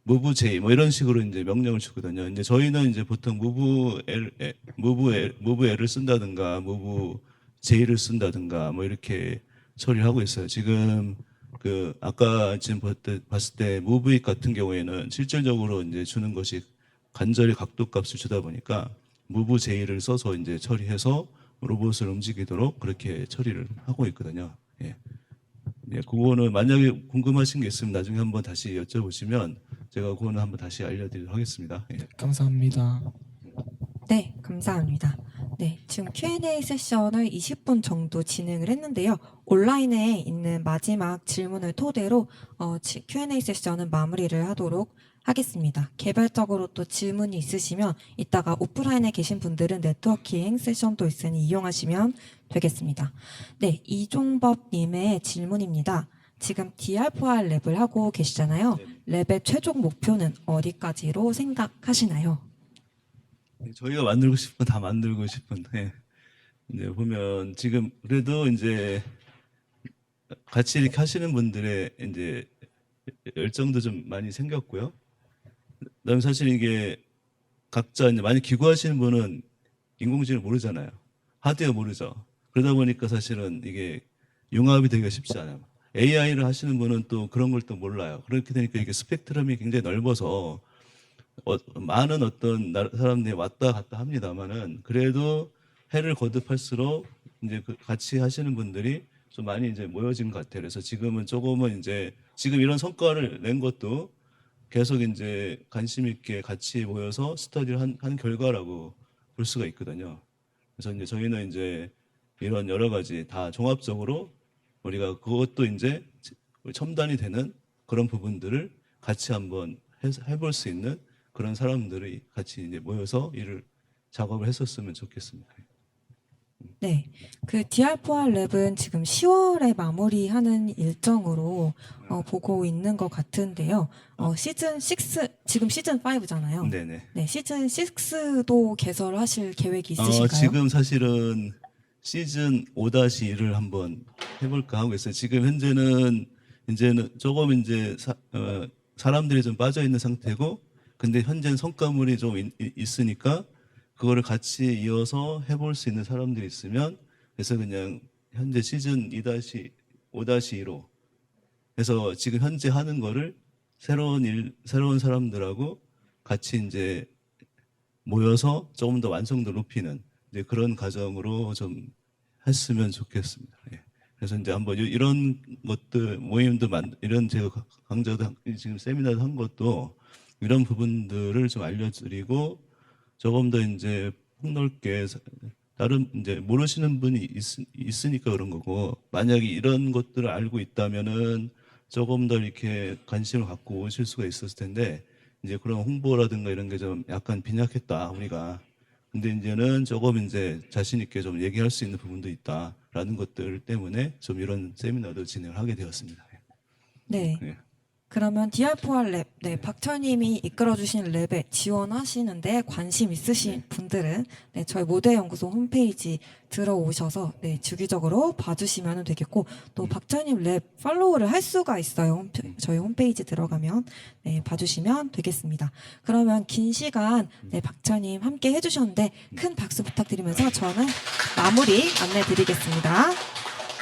move J 뭐 이런 식으로 이제 명령을 주거든요. 이제 저희는 이제 보통 move L을 쓴다든가 move J를 쓴다든가 뭐 이렇게 처리를 하고 있어요. 지금 그 아까 지금 봤을 때 move it 같은 경우에는 실질적으로 이제 주는 것이 간절히 각도 값을 주다 보니까 move J를 써서 이제 처리해서 로봇을 움직이도록 그렇게 처리를 하고 있거든요. 예. 예, 그거는 만약에 궁금하신 게 있으면 나중에 한번 다시 여쭤보시면 제가 그거는 한번 다시 알려드리도록 하겠습니다. 예. 감사합니다. 네, 감사합니다. 네, 지금 Q&A 세션을 20분 정도 진행을 했는데요. 온라인에 있는 마지막 질문을 토대로 Q&A 세션은 마무리를 하도록 하겠습니다. 개별적으로 또 질문이 있으시면 이따가 오프라인에 계신 분들은 네트워킹 세션도 있으니 이용하시면 되겠습니다. 네, 이종법님의 질문입니다. 지금 DR4R 랩을 하고 계시잖아요. 랩의 최종 목표는 어디까지로 생각하시나요? 네, 저희가 만들고 싶은 거 다 만들고 싶은데 이제 보면 지금 그래도 이제 같이 이렇게 하시는 분들의 이제 열정도 좀 많이 생겼고요. 그다음에 사실 이게 각자 이제 많이 기구하시는 분은 인공지능 모르잖아요. 하드웨어 모르죠. 그러다 보니까 사실은 이게 융합이 되기가 쉽지 않아요. AI를 하시는 분은 또 그런 걸 또 몰라요. 그렇게 되니까 이게 스펙트럼이 굉장히 넓어서 많은 어떤 사람들이 왔다 갔다 합니다만은 그래도 해를 거듭할수록 이제 같이 하시는 분들이 좀 많이 이제 모여진 것 같아요. 그래서 지금은 조금은 이제 지금 이런 성과를 낸 것도 계속 이제 관심 있게 같이 모여서 스터디를 한 결과라고 볼 수가 있거든요. 그래서 이제 저희는 이제 이런 여러 가지 다 종합적으로 우리가 그것도 이제 첨단이 되는 그런 부분들을 같이 한번 해볼 수 있는 그런 사람들이 같이 이제 모여서 작업을 했었으면 좋겠습니다. 네, 그 DR4R 랩은 지금 10월에 마무리하는 일정으로 보고 있는 것 같은데요. 시즌 6, 지금 시즌 5잖아요. 네네. 네, 시즌 6도 개설하실 계획이 있으신가요? 지금 사실은 시즌 5-1을 한번 해볼까 하고 있어요. 지금 현재는 이제는 조금 이제 사람들이 좀 빠져 있는 상태고, 근데 현재는 성과물이 좀 있으니까 그거를 같이 이어서 해볼 수 있는 사람들이 있으면, 그래서 그냥 현재 시즌 2-5-2로 해서 지금 현재 하는 거를 새로운 사람들하고 같이 이제 모여서 조금 더 완성도 높이는 이제 그런 과정으로 좀 했으면 좋겠습니다. 예. 그래서 이제 한번 이런 것들 모임도 이런 제가 강좌도 지금 세미나도 한 것도 이런 부분들을 좀 알려드리고 조금 더 이제 폭넓게 다른 이제 모르시는 분이 있으니까 그런 거고, 만약에 이런 것들을 알고 있다면은 조금 더 이렇게 관심을 갖고 오실 수가 있었을 텐데, 이제 그런 홍보라든가 이런 게 좀 약간 빈약했다 우리가. 근데 이제는 조금 이제 자신 있게 좀 얘기할 수 있는 부분도 있다라는 것들 때문에 좀 이런 세미나도 진행을 하게 되었습니다. 네. 예. 그러면 DR4R 랩, 네, 박철님이 이끌어주신 랩에 지원하시는데 관심 있으신 분들은 네, 저희 모대연구소 홈페이지 들어오셔서 네, 주기적으로 봐주시면 되겠고, 또 박철님 랩 팔로우를 할 수가 있어요. 저희 홈페이지 들어가면 네, 봐주시면 되겠습니다. 그러면 긴 시간 네, 박철님 함께 해주셨는데 큰 박수 부탁드리면서 저는 마무리 안내드리겠습니다.